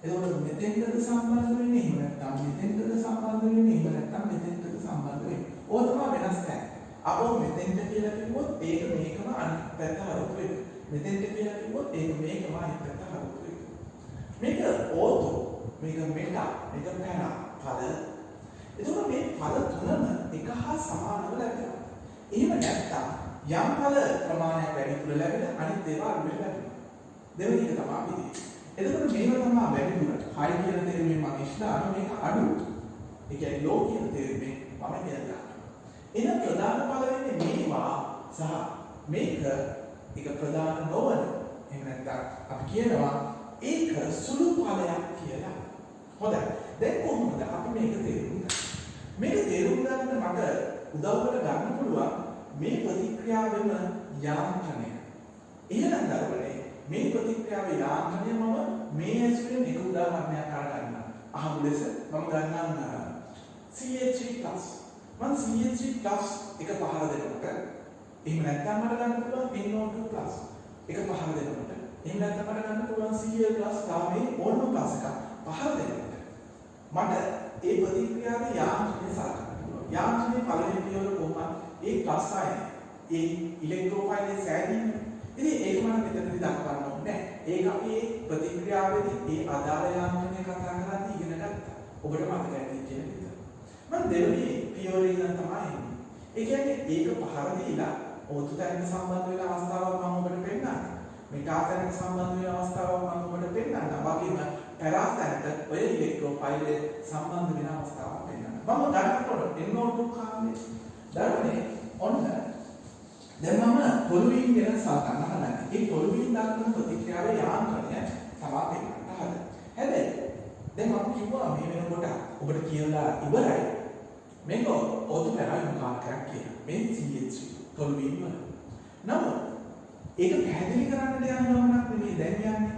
එතකොට මෙතෙන්ටද සම්බන්ධ වෙන්නේ එහෙම නැත්නම් මෙතෙන්ටද සම්බන්ධ වෙන්නේ එහෙම නැත්නම් මෙතෙන්ටද සම්බන්ධ වෙන්නේ. ඕක තමයි වෙනස් තැන. අපෝ මෙතෙන්ට කියලා කිව්වොත් ඒක මේකම අනිත් පැත්ත හරවු වෙනවා. මෙතෙන්ට කියලා කිව්වොත් ඒක මේකම අනිත් පැත්ත හරවු වෙනවා. මේක ඕතෝ, මේක මෙටා, මේක පැරා පද. එතකොට මේ පද තුනම එක හා සමානව ලැබෙනවා. එහෙම නැත්නම් යම් පද ප්‍රමාණයක් වැඩිපුර ලැබෙන අනිත් ඒවා අඩු වෙලා ලැබෙනවා. දෙවෙනි එක තමයි විදිහ. එතකොට මේක තමයි වැඩිපුර. හයි කියන තේරුමෙන් මම ඉස්ලාම මේක අඩු. ඒ කියන්නේ ලෝ කියන තේරුමෙන් මම කියනවා. එන ප්‍රධාන පද වෙන්නේ මේවා සහ මේක එක ප්‍රධාන නොවන. එහෙම නැත්නම් අපි කියනවා ඒක සුළු ඵලයක් කියලා. හොඳයි. දැන් කොහොමද අපි මේක තේරුම් ගන්නේ? මේක තේරුම් ගන්න මට උදව් කරගන්න පුළුවන් මේ ප්‍රතික්‍රියාවෙම යාන්ත්‍රණය. එහෙනම් දරුවනේ මේ ප්‍රතික්‍රියාවේ යාන්ත්‍රණය මම මේ ඇස්පිරින් එක උදාහරණයක් අරගන්නම්. අහමු ලෙස මම ගන්නම් CH3+. මම CH3+ එක පහර දෙනකොට එහෙම නැත්නම් මට ගන්න පුළුවන් NO2+ එක පහර දෙනකොට එහෙම නැත්නම් මට ගන්න පුළුවන් Cl+ ගාමේ ONO+ එකක් පහර දෙනකොට මට ඒ ප්‍රතික්‍රියාවේ යාන්ත්‍රණය සලකන්න පුළුවන්. යාන්ත්‍රණයේ පළවෙනි පියවර කොහොමද? ඒ ප්ලස් අයන ඒ ඉලෙක්ට්‍රෝෆයිලේ සෑදීම. ඉතින් ඒක මම මෙතනදී දක්වන්න ඕනේ. ඒක අපි මේ ප්‍රතික්‍රියාවේදී ඒ අදාළ යාන්ත්‍රණය කතා කරද්දී ඉගෙන ගත්තා. ඔබට මතක ඇති කියන විදිහ. මම දෙවෙනි පියවරේ ඉඳන් තමයි එන්නේ. ඒ කියන්නේ ඒක පහර දීලා ඕතු තැනට සම්බන්ධ වෙන අවස්ථාවක් මම ඔබට පෙන්නන්නම්. මෙටාතැනට සම්බන්ධ වෙන අවස්ථාවක් මම ඔබට පෙන්නන්නම්. වගේම පැරාතැනට ඔය ඉලෙක්ට්‍රෝෆයිලේ සම්බන්ධ වෙන අවස්ථාවක් පෙන්නන්නම්. මම ගන්නකොට NO2 කාමයේ දරුවනේ ඔන්න දැන් මම පොළුවින් ගැන සලකන්න හදන්නේ. ඒ පොළුවින් දක්වන ප්‍රතික්‍රියාවේ යාන්ත්‍රණය තමයි පෙන්නන්න හදන්නේ. හැබැයි දැන් මම කිව්වා මේ වෙනකොට ඔබට කියලා ඉවරයි. මේක ඕතු පැරායුම් කාර්යයක් කියලා. මේ CH3 පොළුවින් වල. නමුත් ඒක පැහැදිලි කරන්න යන ගමනක් නෙමෙයි දැන් යන්නේ.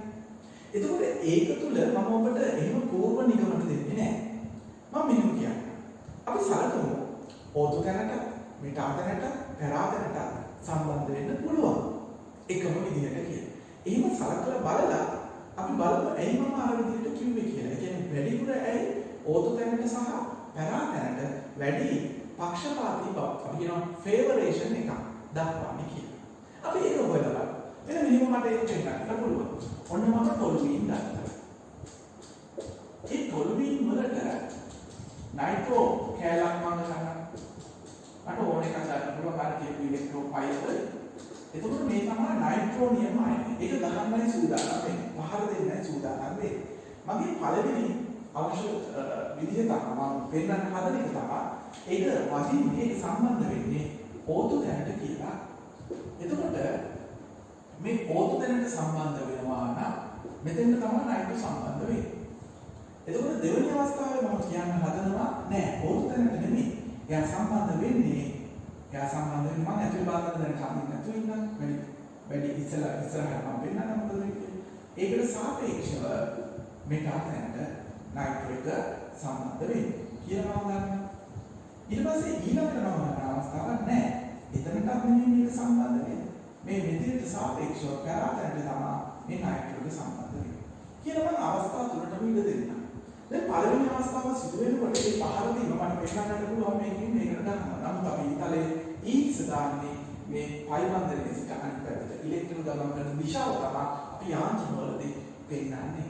එතකොට ඒක තුල මම ඔබට එහෙම පූර්ව නිගමන දෙන්නේ නැහැ. මම මෙහෙම කියන්නේ. අපි සලකමු ඕතු තැනට, මෙටා තැනට, පැරා තැනට සම්බන්ධ වෙන්න පුළුවන්. එකම විදිහට කියලා. එහෙම සලකලා බලලා අපි බලමු ඇයි මම අර විදිහට කිව්වේ කියලා. ඒ කියන්නේ වැඩිපුර ඇයි ඕතු තැනට සහ පැරා තැනට වැඩි පක්ෂපාතී බව. අපි කියනවා ෆේවරේෂන් එකක් දක්වන්නේ කියලා. අපි ඒක හොයලා බලමු. එන්න මෙහෙම මට ඒක check පුළුවන්. ඔන්න මම තොලුවීන් ගත්තා. ඒ තොලුවීන් වලට නයිට්‍රෝ කැලක් මම ගන්නවා. මට ඕන එකක් ගන්න පුළුවන් අර කියපු ඉලෙක්ට්‍රෝෆයිල් වල. එතකොට මේ තමයි නයිට්‍රෝනියම් අයන. ඒක ගහන්නයි සූදානම් වෙන්නේ. පහර දෙන්නයි සූදානම් වෙන්නේ. මගේ පළවෙනි අවශ්‍ය විදිහ තමයි මම පෙන්නන්න හදන එක තමයි ඒක වදින්නේ ඒක සම්බන්ධ වෙන්නේ ඕතු තැනට කියලා. එතකොට මේ ඕතු තැනට සම්බන්ධ වෙනවා නම් මෙතෙන්ට තමයි නයිට්‍රෝ සම්බන්ධ වෙන්නේ. එතකොට දෙවෙනි අවස්ථාවේ මම කියන්න හදනවා නෑ ඕතු තැනට නෙමෙයි. එයා සම්බන්ධ වෙන්නේ මම ඇතුළේ බලන්න දැන් කමින් නැතුව ඉන්න වැඩි ඉස්සරහට මම වෙන්නනම් මොකද වෙන්නේ? ඒකට සාපේක්ෂව මෙටා තැනට නයිට්‍රෝ එක සම්බන්ධ වෙන්නේ කියලා මම ගන්නවා. ඊට පස්සේ ඊළඟට මම ගන්න අවස්ථාවක් නෑ. එතනටත් නෙමෙයි මේක සම්බන්ධ වෙන්නේ. මේ මෙතනට සාපේක්ෂව පැරාතැනට තමයි මේ නයිට්‍රෝ එක සම්බන්ධ වෙන්නේ. කියලා මම අවස්ථා තුනටම ඉඩ දෙන්නම්. දැන් පළවෙනි අවස්ථාව සිදු වෙනකොට ඒ පහර දීම මට පෙන්නන්නට පුළුවන් මේකෙන් මේකට ගන්නවා. නමුත් අපි ඊතලේ ඊක්ස් දාන්නේ මේ පයි බන්ධනයේ සිට අනිත් පැත්තට ඉලෙක්ට්‍රෝන ගමන් කරන දිශාව තමයි අපි යාන්ත්‍රණ වලදී පෙන්නන්නේ.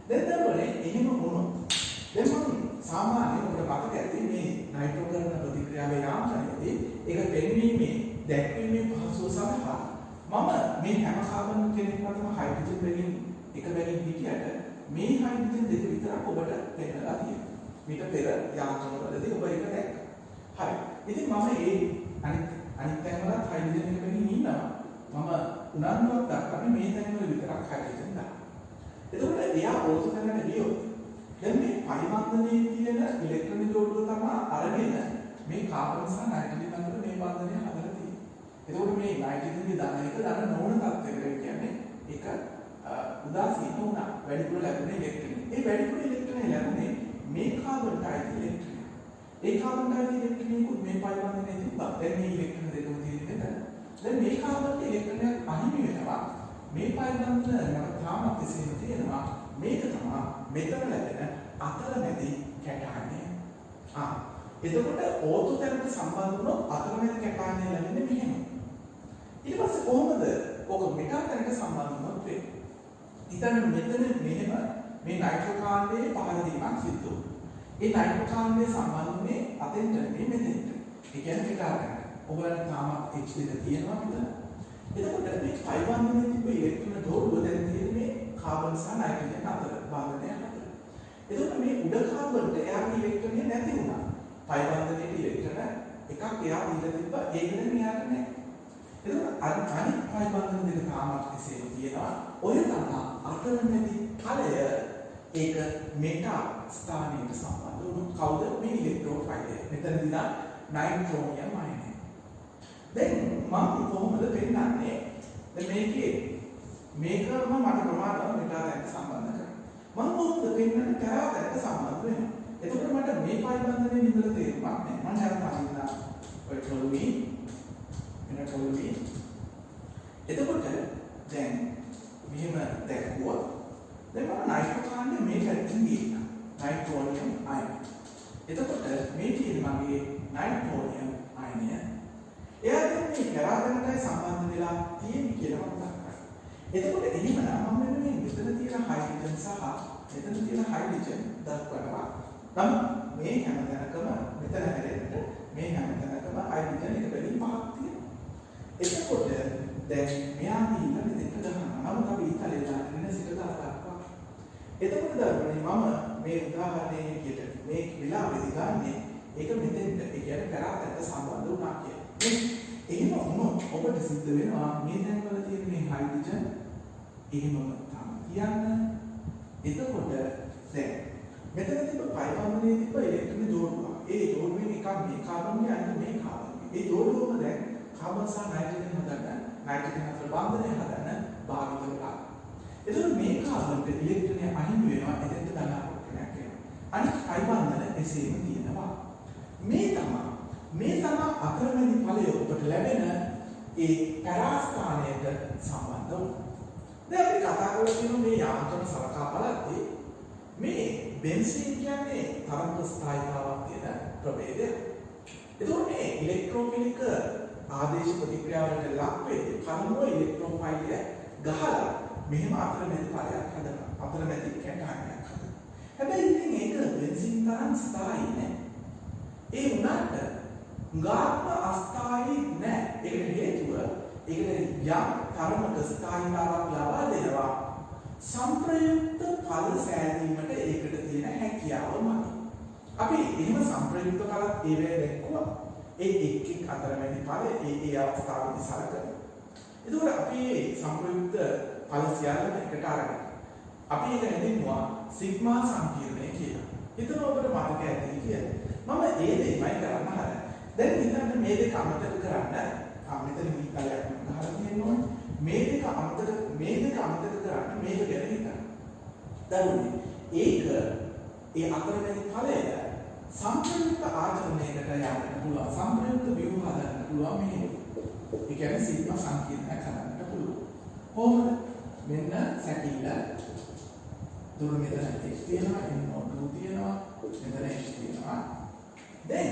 දැන් දරුවනේ එහෙම වුණොත් දැන් මම සාමාන්‍යයෙන් ඔබට මතක ඇති මේ නයිට්‍රෝ කරන ප්‍රතික්‍රියාවේ යාන්ත්‍රණයේදී ඒක පෙන්වීමේ දැක්වීමේ පහසුව සඳහා මම මේ හැම කාබන් කෙනෙක්වටම හයිඩ්‍රජන් බැගින් එක බැගින් හිටියට මේ හයිඩ්‍රජන් දෙක විතරක් ඔබට පෙන්නලා තියෙනවා. මීට පෙර යාන්ත්‍රණවලදී ඔබ ඒක දැක්කා. හරි. ඉතින් මම ඒ අනිත් තැන්වලත් හයිඩ්‍රජන් එක බැගින් ඉන්නවා. මම උනන්දුවක් දක්වන්නේ මේ තැන්වල විතරක් හයිඩ්‍රජන් දාන්න. එතකොට එයා ඕසු තැනට ගියොත් දැන් මේ පරිබන්ධනයේ තියෙන ඉලෙක්ට්‍රෝන ජෝඩුව තමයි අරගෙන මේ කාබන් සහ නයිට්‍රජන් අතර මේ බන්ධනය හදලා තියෙන්නේ. එතකොට මේ නයිට්‍රජන්ගේ ධන එක ධන නොවන තත්ත්වයකට කියන්නේ ඒක උදාසීන වුණා. වැඩිපුර ලැබුණේ ඉලෙක්ට්‍රෝන. ඒ වැඩිපුර ඉලෙක්ට්‍රෝන ලැබුණේ මේ කාබන්ට අයිති ඉලෙක්ට්‍රෝන. ඒ කාබන්ට අයිති ඉලෙක්ට්‍රෝනිකුත් මේ පරිබන්ධනයේ තිබ්බා. දැන් මේ ඉලෙක්ට්‍රෝන දෙකම තියෙන්නේ නැහැ. දැන් මේ කාබන්ට ඉලෙක්ට්‍රෝනයක් අහිමි වෙනවා. මේ පරිබන්ධන තාමත් එසේම තියෙනවා. මේක තමයි මෙතන ලැබෙන අතරමැදි කැටයනය. එතකොට ඕතු තැනට සම්බන්ධ වුණොත් අතරමැදි කැටයනය ලැබෙන්නේ මෙහෙම. ඊට පස්සේ කොහොමද ඔක මෙටා තැනට සම්බන්ධ වුණොත් වෙන්නේ? ඉතින් මෙතන මෙහෙම මේ නයිට්‍රෝ කාණ්ඩයේ පහළ දීමක් සිද්ධ වුණා. ඒ නයිට්‍රෝ කාණ්ඩයේ සම්බන්ධ වුණේ අතෙන්ට නෙමෙයි මෙතෙන්ට. ඒ කියන්නේ මෙටා තැනට. ඔයගොල්ලන් තාමත් H දෙක තියෙනවා නේද? එතකොට මේ පයි බන්ධනයේ තිබ්බ ඉලෙක්ට්‍රෝන ජෝඩුව දැන් තියෙන්නේ කාබන් සහ නයිට්‍රජන් අතර බන්ධනය අතර. එතකොට මේ උඩ කාබන්ට එයාගේ ඉලෙක්ට්‍රෝනය නැති වුණා. පයි බන්ධනයේ ඉලෙක්ට්‍රෝන එකක් එයා දීලා තිබ්බා ඒක දැන් එයාට නැහැ. එතකොට අනිත් පයි බන්ධන දෙක තාමත් එසේම තියෙනවා. ඔය තමයි අතරමැදි ඵලය ඒක මෙටා ස්ථානයට සම්බන්ධ වුණු කවුද මේ ඉලෙක්ට්‍රෝෆයිලය. මෙතනදී නම් නයිට්‍රෝනියම් අයනය. දැන් මම කොහොමද පෙන්නන්නේ? දැන් මේකම මට ප්‍රමාණවත් මෙටා දැක්ක සම්බන්ධ කරගන්න. මම කොහොමද පෙන්නන්නේ පැරාතැනට සම්බන්ධ වෙනවා. එතකොට මට මේ පයි බන්ධනයේ බිඳලා තේරුමක් නැහැ. මම දැන් පයින්න ඔය ටොලුයි වෙන ටොලුයි. එතකොට දැන් මෙහෙම දැක්වුවා. දැන් මම නයිට්‍රෝකාන්නේ මේ පැත්තෙන් ගිහින් නයිට්‍රෝනියම් අයන. එතකොට මේ තියෙන මගේ නයිට්‍රෝනියම් අයනය. එයා දැන් මේ පෙරාදෙනටයි සම්බන්ධ වෙලා තියෙන්නේ කියලා මම දක්වනවා. එතකොට එහෙමනම් මම මෙන්න මේ මෙතන තියෙන හයිඩ්‍රජන් සහ මෙතන තියෙන හයිඩ්‍රජන් දක්වනවා. නම් මේ හැම තැනකම මෙතන හැරෙන්න මේ හැම තැනකම හයිඩ්‍රජන් එක බැරි පහක් තියෙනවා. එතකොට දැන් මෙයා ගිහින් මෙතෙන්ට ගහනවා. නමුත් අපි ඉතලේ දාන්න සිට දාලා. එතකොට දරුවනේ මම මේ උදාහරණයේ විදිහට මේ විලාපෙදි ගන්නේ ඒක මෙතෙන්ට ඒ කියන්නේ පෙරාදෙනට සම්බන්ධ වුණා කියලා. එහෙම වුණොත් ඔබට සිද්ධ වෙනවා මේ තැන්වල තියෙන මේ හයිඩ්‍රජන් එහෙමම තමයි කියන්න. එතකොට දැන් මෙතන තිබ්බ පයි බන්ධනයේ තිබ්බ ඉලෙක්ට්‍රෝන ජෝඩුවක්. ඒ ජෝඩුවෙන් එකක් මේ කාබන් යන්නේ මේ කාබන්. මේ ජෝඩුවම දැන් කාබන් සහ නයිට්‍රජන් හදන්න නයිට්‍රජන් අතර බන්ධනය හදන්න භාවිත වෙනවා. එතකොට මේ කාබන්ට ඉලෙක්ට්‍රෝනය අහිමි වෙනවා එතෙන්ට ධනාත්මකයක් වෙනවා. අනිත් පයි බන්ධන එසේම තියෙනවා. මේ තමයි අතරමැදි ඵලය ඔබට ලැබෙන ඒ පරාස්ථානයට සම්බන්ධ වුණා. දැන් අපි කතා කරලා තියෙන මේ යාන්ත්‍රණ සලකා බලද්දී මේ බෙන්සීන් කියන්නේ තරංග ස්ථායීතාවක් තියෙන ප්‍රභේදයක්. එතකොට මේ ඉලෙක්ට්‍රෝෆිලික ආදේශ ප්‍රතික්‍රියාවකට ලක් වෙද්දී කර්මව ඉලෙක්ට්‍රෝෆයිලය ගහලා මෙහෙම අතරමැදි ඵලයක් හදනවා. අතරමැදි කියන්නේ හරියක් හදනවා. හැබැයි ඉතින් ඒක බෙන්සීන් තරම් ස්ථායී නෑ. ඒ වුණාට ගාත්ම අස්ථායී නෑ. ඒකට හේතුව ඒකට යම් තරමක ස්ථායීතාවක් ලබා දෙනවා. සංප්‍රයුක්ත ඵල සෑදීමට ඒකට තියෙන හැකියාවමයි. අපි එහෙම සංප්‍රයුක්ත ඵලත් ඒ වෙලේ දැක්කුවා. ඒ එක් අතරමැදි ඵල ඒ අවස්ථාවේදී සලකනවා. එතකොට අපි සංප්‍රයුක්ත ඵල සියල්ලම එකට අරගෙන අපි ඒක හැදින්නුවා සිග්මා සංකීර්ණය කියලා. හිතන ඔබට මතක ඇති කියලා. මම ඒ දෙයමයි කරන්න හදන්නේ. දැන් හිතන්න මේ දෙක අමතක කරන්න. මෙතන විකලයක් ගහලා තියෙනවා. මේ දෙක අමතක කරන්න මේක ගැන හිතන්න. දරුවනේ ඒක ඒ අතරමැදි ඵලය සංප්‍රයුක්ත ආචරණයකට යන්න පුළුවන්. සංප්‍රයුක්ත ව්‍යුහ හදන්න පුළුවන් මෙහෙම. ඒ කියන්නේ සිග්මා සංකීර්ණයක් හදන්න පුළුවන්. කොහොමද? මෙන්න සැකිල්ල දුර මෙතන x තියෙනවා, n2 තියෙනවා, මෙතන x තියෙනවා. දැන්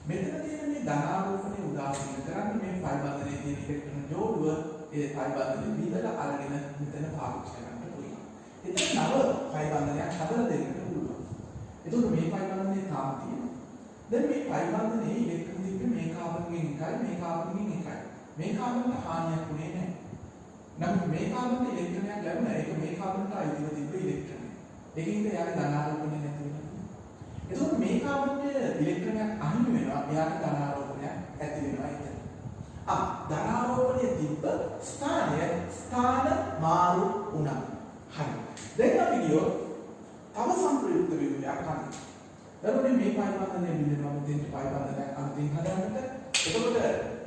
මෙතන තියෙන මේ ධනාරෝපණය උදාසීන කරන්නේ මේ පයි බන්ධනයේ තියෙන ඉලෙක්ට්‍රෝන ජෝඩුව ඒ පයි බන්ධනයේ බිඳලා අරගෙන මෙතන පාවිච්චි කරන්න පුළුවන්. එතන නව පයි බන්ධනයක් හදලා දෙන්න පුළුවන්. එතකොට මේ පයි බන්ධනයේ තාම තියෙනවා. දැන් මේ පයි බන්ධනයේ ඉලෙක්ට්‍රෝන තිබ්බේ මේ කාබන්ගෙන් එකයි මේ කාබන්ගෙන් එකයි. මේ කාබන්ට හානියක් උනේ නැහැ. නමුත් මේ කාබන්ට ඉලෙක්ට්‍රෝනයක් ලැබුණා. ඒක මේ කාබන්ට අයිතිව තිබ්බ ඉලෙක්ට්‍රෝන. ඒකින්ද යාගේ ධනාරෝපණය නැති වෙනවා. එතකොට මේ කාබන්ට ඉලෙක්ට්‍රෝනයක් අහිමි වෙනවා. එයාට ධනාරෝපණයක් ඇති වෙනවා ඒක. ධනාරෝපණය තිබ්බ ස්ථාන මාරු වුණා. හරි. දැන් අපි ගියොත් තව සංප්‍රයුක්ත ව්‍යුහයක් ගන්න. දරුවනේ මේ පයි බන්ධනය බිඳිනවා මෙතෙන්ට පයි බන්ධනයක් අන්තිම හදන්නට. එතකොට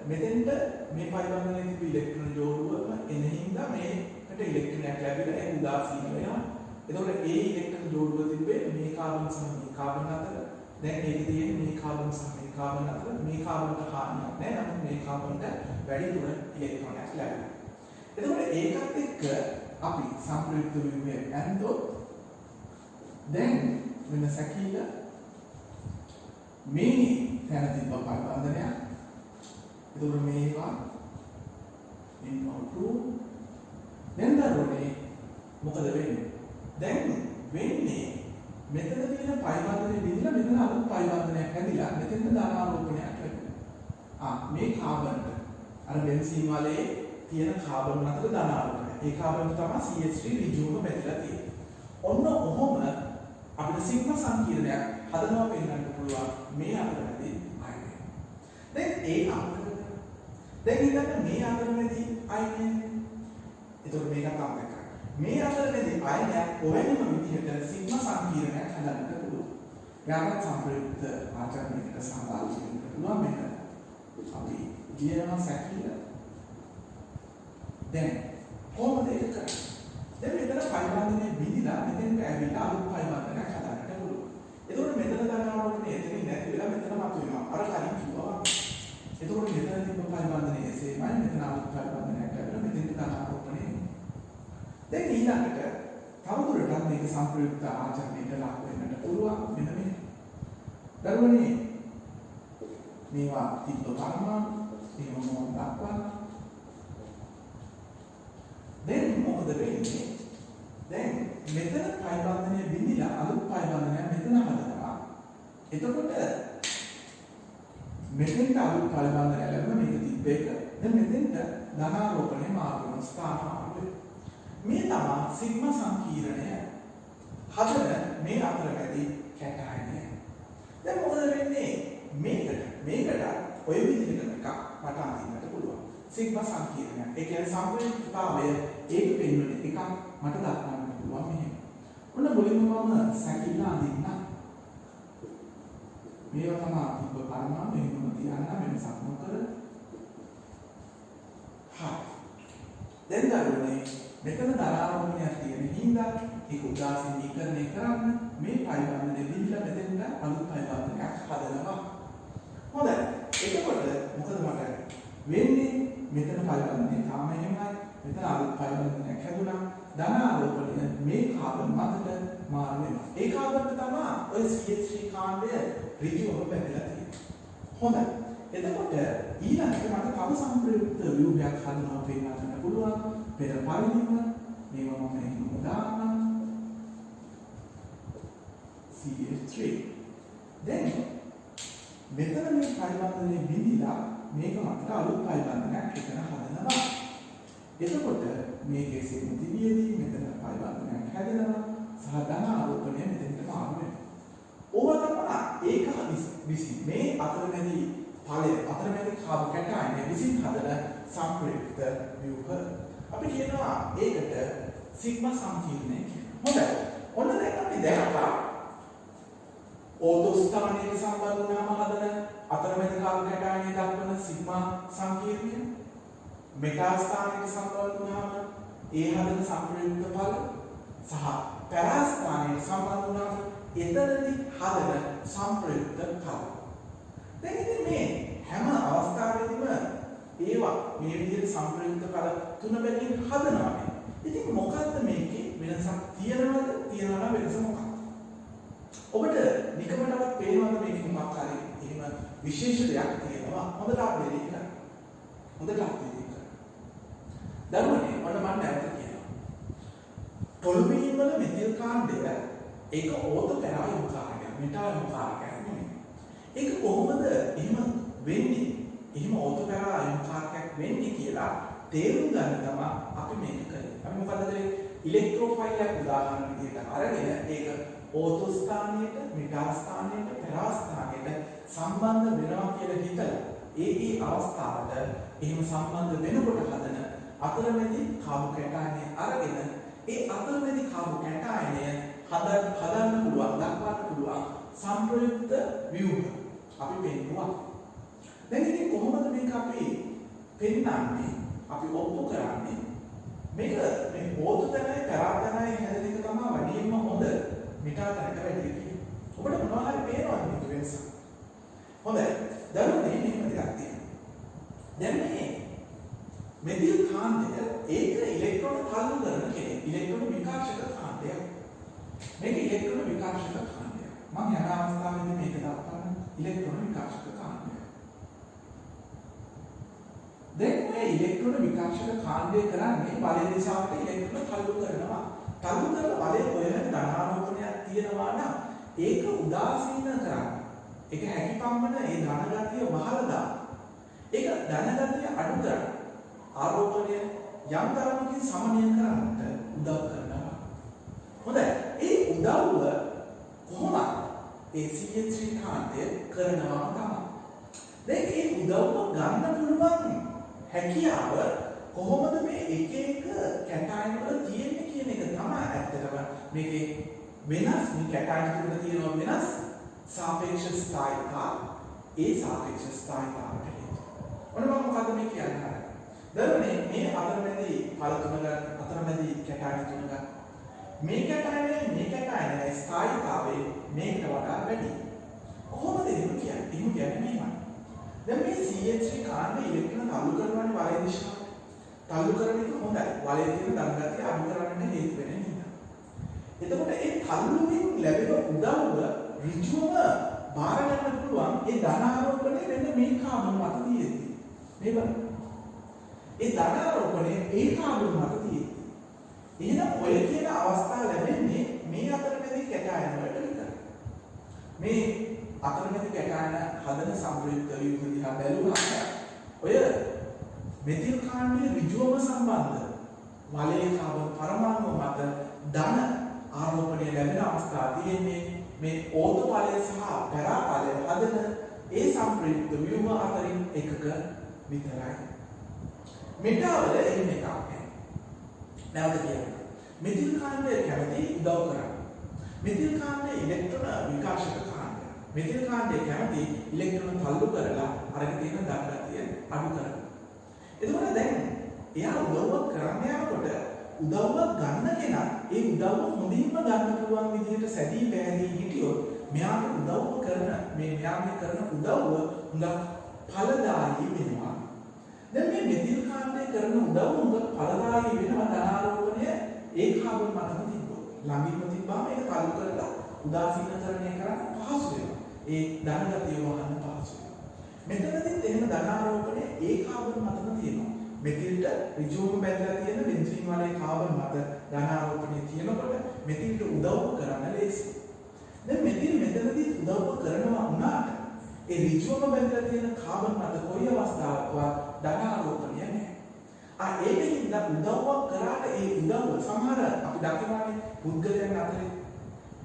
මෙතෙන්ට මේ පයි බන්ධනයේ තිබු ඉලෙක්ට්‍රෝන ජෝඩුවම එන හින්දා මේකට ඉලෙක්ට්‍රෝනයක් ලැබිලා ඒක උදාසීන වෙනවා. එතකොට ඒ ඉලෙක්ට්‍රෝන ජෝඩුව තිබ්බේ මේ කාබන් සහ මේ කාබන් අතර. දැන් මේක තියෙන්නේ මේ කාබන් සහ මේ කාබන් අතර. මේ කාබන්ට හානියක් නැහැ. නමුත් මේ කාබන්ට වැඩිපුර ඉලෙක්ට්‍රෝනයක් ලැබෙනවා. එතකොට ඒකත් එක්ක අපි සංප්‍රයුක්ත ව්‍යුහය ඇන්දොත් දැන් වෙන සැකීල මේ තැන තිබ්බ පයි බන්ධනයක්. එතකොට මේවා n2 දැන් දරුවනේ මොකද වෙන්නේ? දැන් වෙන්නේ මෙතන තියෙන පයි බන්ධනය බිඳලා මෙතන අලුත් පයි බන්ධනයක් හැදිලා මෙතෙන්ද ධනාරෝපණයක් ලැබෙනවා. මේ කාබන්ට අර බෙන්සීන් වලේ තියෙන කාබන් අතර ධනාරෝපණය. ඒ කාබන් තමයි CH3 ඍජුවම බෙදලා තියෙන්නේ. ඔන්න ඔහොම අපිට සිග්මා සංකීර්ණයක් හදනවා පෙන්වන්න පුළුවන් මේ අතරමැදි අයනය. දැන් ඒ අතරමැදි දැන් හිතන්න මේ අතරමැදි අයනය. එතකොට මේකත් අමතක කරන්න. මේ අතරමැදි අයනයක් කොහෙන්ම විදිහට සිග්මා සංකීර්ණයක් හදන්න පුළුවන්. යාමත් සංප්‍රයුක්ත ආචරණයකට සම්බන්ධ වෙන්න පුළුවන් මේක. අපි කියනවා සැකීල. දැන් කොහොමද ඒක කරන්නේ? දැන් මෙතන පයි බන්ධනයේ බිඳිලා මෙතෙන්ට ඇවිල්ලා අලුත් පයි බන්ධනයක් හදන්නට පුළුවන්. ඒතකොට මතුවෙනවා. අර කලින් කිව්වා. එතකොට මෙතන තිබ්බ පරිබන්ධනය එසේමයි මෙතන අලුත් පරිබන්ධනයක් ලැබෙනවා. මෙතෙන් ධනාරෝපණය වෙනවා. දැන් ඊළඟට තවදුරටත් මේක සම්ප්‍රයුක්ත ආචරණයට ලක් වෙන්නට පුළුවන්. මෙන්න මේ. දරුවනේ මේවා තිබ්බ පරමාණු එහෙම මොකක්ද දක්වන්න. දැන් මොකද වෙන්නේ? දැන් මෙතන පරිබන්ධනය බිඳිලා අලුත් පරිබන්ධනයක් මෙතන හදනවා. එතකොට මෙතෙන්ට අලුත් පරිබන්ධනය ලැබෙන මේක තිබ්බ එක. දැන් මෙතෙන්ට ධනාරෝපණය මාරු වෙන ස්ථානාන්තය. මේ තමයි සිග්මා සංකීර්ණය. හදන මේ අතරමැදි කැටයනය. දැන් මොකද වෙන්නේ? මේකට ඔය විදිහට එකක් මට අඳින්නට පුළුවන්. සිග්මා සංකීර්ණය. ඒ කියන්නේ සම්ප්‍රයුක්තතාවය ඒක පෙන්වන එකක් මට දක්වන්න පුළුවන් මෙහෙම. ඔන්න මුලින්ම මම සැකිල්ල අඳින්න. මේවා තමයි තිබ්බ පරමාණු මෙහෙම තියන්න වෙනසක් නොකර. හරි. දැන් දරුවනේ මෙතන ධනාරෝපණයක් තියෙන හින්දා ඒක උදාසීනීකරණය කරන්න මේ පරිබන්ධනය බිඳලා මෙතෙන්ට අලුත් පරිබන්ධනයක් හදනවා. හොඳයි. එතකොට මොකද මට වෙන්නේ? මෙතන පරිබන්ධනය තාම එහෙමයි. මෙතන අලුත් පරිබන්ධනයක් හැදුණා. ධනාරෝපණය මේ කාබන් මතට මාරු වෙනවා. ඒ කාබන්ට තමයි ඔය CH3 කාණ්ඩය ඍජුවම බැඳලා තියෙන්නේ. හොඳයි. එතකොට ඊළඟට මට තව සම්ප්‍රයුක්ත ව්‍යුහයක් හදනවා පෙන්නන්න පුළුවන්. පෙර පරිදිම මේවා මම එහෙම දාන්නම්. CH3. දැන් මෙතන මේ පරිබන්ධනය බිඳිලා මේක මතට අලුත් පරිබන්ධනයක් එතන හදනවා. එතකොට මේකේ සිතිවියදී මෙතන පරිබන්ධනයක් හැදෙනවා සහ ධනාරෝපණය මෙතනට මාරු වෙනවා. ඕවා තමයි ඒක විසි මේ අතරමැදි ඵලය අතරමැදි කාබ කැටයන විසින් හදන සම්ප්‍රයුක්ත ව්‍යුහ. අපි කියනවා ඒකට සිග්මා සංකීර්ණය කියලා. හොඳයි. ඔන්න දැන් අපි දැක්කා ඕතෝස්ථානයේ සම්බන්ධ වුණාම හදන අතරමැදි කාබ කැටයන දක්වන සිග්මා සංකීර්ණය. මෙටාස්ථානයට සම්බන්ධ වුණාම ඒ හදන සම්ප්‍රයුක්ත ඵල සහ පැරාස්ථානයට සම්බන්ධ වුණාම එතනදී හදන සම්ප්‍රයුක්ත ඵල. දැන් ඉතින් මේ හැම අවස්ථාවෙදීම ඒවා මේ විදිහට සම්ප්‍රයුක්ත ඵල තුන බැගින් හදනවානේ. ඉතින් මොකද්ද මේකේ වෙනසක් තියෙනවද? තියෙනවා නම් වෙනස මොකක්ද? ඔබට නිකමටවත් පේනවද මේක මොකක් හරි එහෙම විශේෂ දෙයක් තියෙනවා? හොඳට අපේ කරා. හොඳට අපේ දරුවනේ ඔන්න මම නැවත කියනවා. පොලිමීන් වල මෙතිල් කාණ්ඩය ඒක ඕත පැරායුම් කාරකයක්, මෙටායුම් කාරකයක් නෙමෙයි. ඒක කොහොමද එහෙම වෙන්නේ? එහෙම ඕත පැරායුම් කාරකයක් වෙන්නේ කියලා තේරුම් ගන්න තමයි අපි මේක කරේ. අපි මොකද කරේ? ඉලෙක්ට්‍රෝෆයිල් එක උදාහරණ විදිහට අරගෙන ඒක ඕතෝ ස්ථානයට, මෙටා ස්ථානයට, පැරා ස්ථානයට සම්බන්ධ වෙනවා කියලා හිතලා ඒ අවස්ථාවට එහෙම සම්බන්ධ වෙනකොට හදන අතරමැදි කාබ කැටයනය අරගෙන ඒ අතරමැදි කාබ කැටයනය හදන්න පුළුවන් දක්වන්න පුළුවන් සම්ප්‍රයුක්ත ව්‍යුහ අපි පෙන්නුවා. දැන් ඉතින් කොහොමද මේක අපි පෙන්වන්නේ? අපි ඔප්පු කරන්නේ මේක මේ ඕතු තැනයි පරාතනයි හැදෙන එක තමයි වැඩිම හොඳ මිටා තැනක වැඩි කියන්නේ. ඔබට මොනවා හරි පේනවද මේක වෙනස? හොඳයි. දරුවනේ මෙහෙම දෙයක් තියෙනවා. දැන් මේ මෙතිල් කාණ්ඩය ඒක ඉලෙක්ට්‍රෝන තල්ලු කරන කෙනෙක්. ඉලෙක්ට්‍රෝන විකාශක කාණ්ඩයක්. මේක ඉලෙක්ට්‍රෝන විකාශක කාණ්ඩයක්. මම යන අවස්ථාවේදී මේක දක්වන්න ඉලෙක්ට්‍රෝන විකාශක කාණ්ඩය. දැන් මේ ඉලෙක්ට්‍රෝන විකාශක කාණ්ඩය කරන්නේ බලය දිශාවට ඉලෙක්ට්‍රෝන තල්ලු කරනවා. තල්ලු කරලා බලය හොයන ධනාරෝපණයක් තියෙනවා නම් ඒක උදාසීන කරන්න. ඒක හැකියපම්මන ඒ ධනගතිය වහලා දාන්න. ඒක ධනගතිය අඩු කරන්න. ආරෝපණය යම් තරමකින් සමනය කරන්නට උදව් කරනවා. හොඳයි. ඒ උදව්ව කොහොමද? ඒ CH3 කාණ්ඩය කරනවා තමයි. දැන් මේ උදව්ව ගන්න පුළුවන් හැකියාව කොහොමද මේ එක එක කැටයන් වල තියෙන්නේ කියන එක තමයි ඇත්තටම මේකේ වෙනස්. මේ කැටයන් තුන තියෙනවා වෙනස් සාපේක්ෂ ස්ථායීතා. ඒ සාපේක්ෂ ස්ථායීතාවට හේතුව. ඔන්න මම මොකද්ද මේ කියන්නේ? දරුවනේ මේ අතරමැදි ඵල තුනක අතරමැදි කැටයන් තුනක මේ කැටයනේ ස්ථායීතාවයේ මේකට වඩා වැඩි. කොහොමද එහෙම කියන්නේ? එහෙම කියන්නේ මෙහෙමයි. දැන් මේ CH3 කාණ්ඩ ඉලෙක්ට්‍රෝන තල්ලු කරනවානේ වලය දිශාවට. තල්ලු කරන එක හොඳයි. වලයේ තියෙන ධනගතිය අඩු කරන්නට හේතු වෙන නිසා. එතකොට ඒ තල්ලුවෙන් ලැබෙන උදව්ව ඍජුවම බාර ගන්න පුළුවන් ඒ ධන ආරෝපණය වෙන්න මේ කාබන් මත තියෙද්දි. මේ බලන්න. ඒ ධන ආරෝපණය ඒ කාබන් මත තියෙද්දි. එහෙනම් ඔය කියන අවස්ථාව ලැබෙන්නේ මේ අතරමැදි කැටයන වලට විතරයි. මේ අතරමැදි කැටයන හදන සම්ප්‍රයුක්ත වීම දිහා බැලුවහම ඔය මෙතිල් කාණ්ඩයේ ඍජුවම සම්බන්ධ වලයේ කාබන් පරමාණු මත ධන ආරෝපණය ලැබෙන අවස්ථාව තියෙන්නේ මේ ඕත ඵලය සහ පැරා ඵලය හදන ඒ සම්ප්‍රයුක්ත වීම අතරින් එකක විතරයි. මෙටාවල එහෙම එකක් නැහැ. නැවත කියන්න. මෙතිල් කාණ්ඩය කැමති උදව් කරන්නේ. මෙතිල් කාණ්ඩය ඉලෙක්ට්‍රෝන විකාශක කාණ්ඩය. මෙතිල් කාණ්ඩය කැමති ඉලෙක්ට්‍රෝන තල්ලු කරලා අරගෙන තියෙන ධනගතිය අඩු කරනවා. එතකොට දැන් එයා උදව්වක් කරන්න යනකොට උදව්වක් ගන්න කෙනා ඒ උදව්ව හොඳින්ම ගන්න පුළුවන් විදිහට සැදී පැහැදී හිටියොත් මෙයාට උදව්ව කරන මෙයාගේ කරන උදව්ව හුඟක් ඵලදායී වෙනවා. දැන් මේ මෙතිල් කාණ්ඩය කරන උදව්ව හුඟක් ඵලදායී වෙනවා ධනාරෝපණය ඒ කාබන් මතම තිබ්බොත්. ළඟින්ම තිබ්බාම ඒක තල්ලු කරලා උදාසීනකරණය කරන්න පහසු වෙනවා. ඒ ධනගතිය වහන්න පහසු වෙනවා. මෙතනදිත් එහෙම ධනාරෝපණය ඒ කාබන් මතම තියෙනවා. මෙතිල්ට ඍජුවම බැඳලා තියෙන බෙන්සීන් වලේ කාබන් මත ධනාරෝපණය තියෙනකොට මෙතිල්ට උදව් කරන්න ලේසි. දැන් මෙතිල් මෙතනදිත් උදව් කරනවා වුණාට ඒ ඍජුවම බැඳලා තියෙන කාබන් මත කොයි අවස්ථාවකවත් ධනාරෝපණය නැහැ. ඒකෙන්ද උදව්වක් කරාට ඒ උදව්ව සමහර අපි දකිනවානේ පුද්ගලයන් අතරේ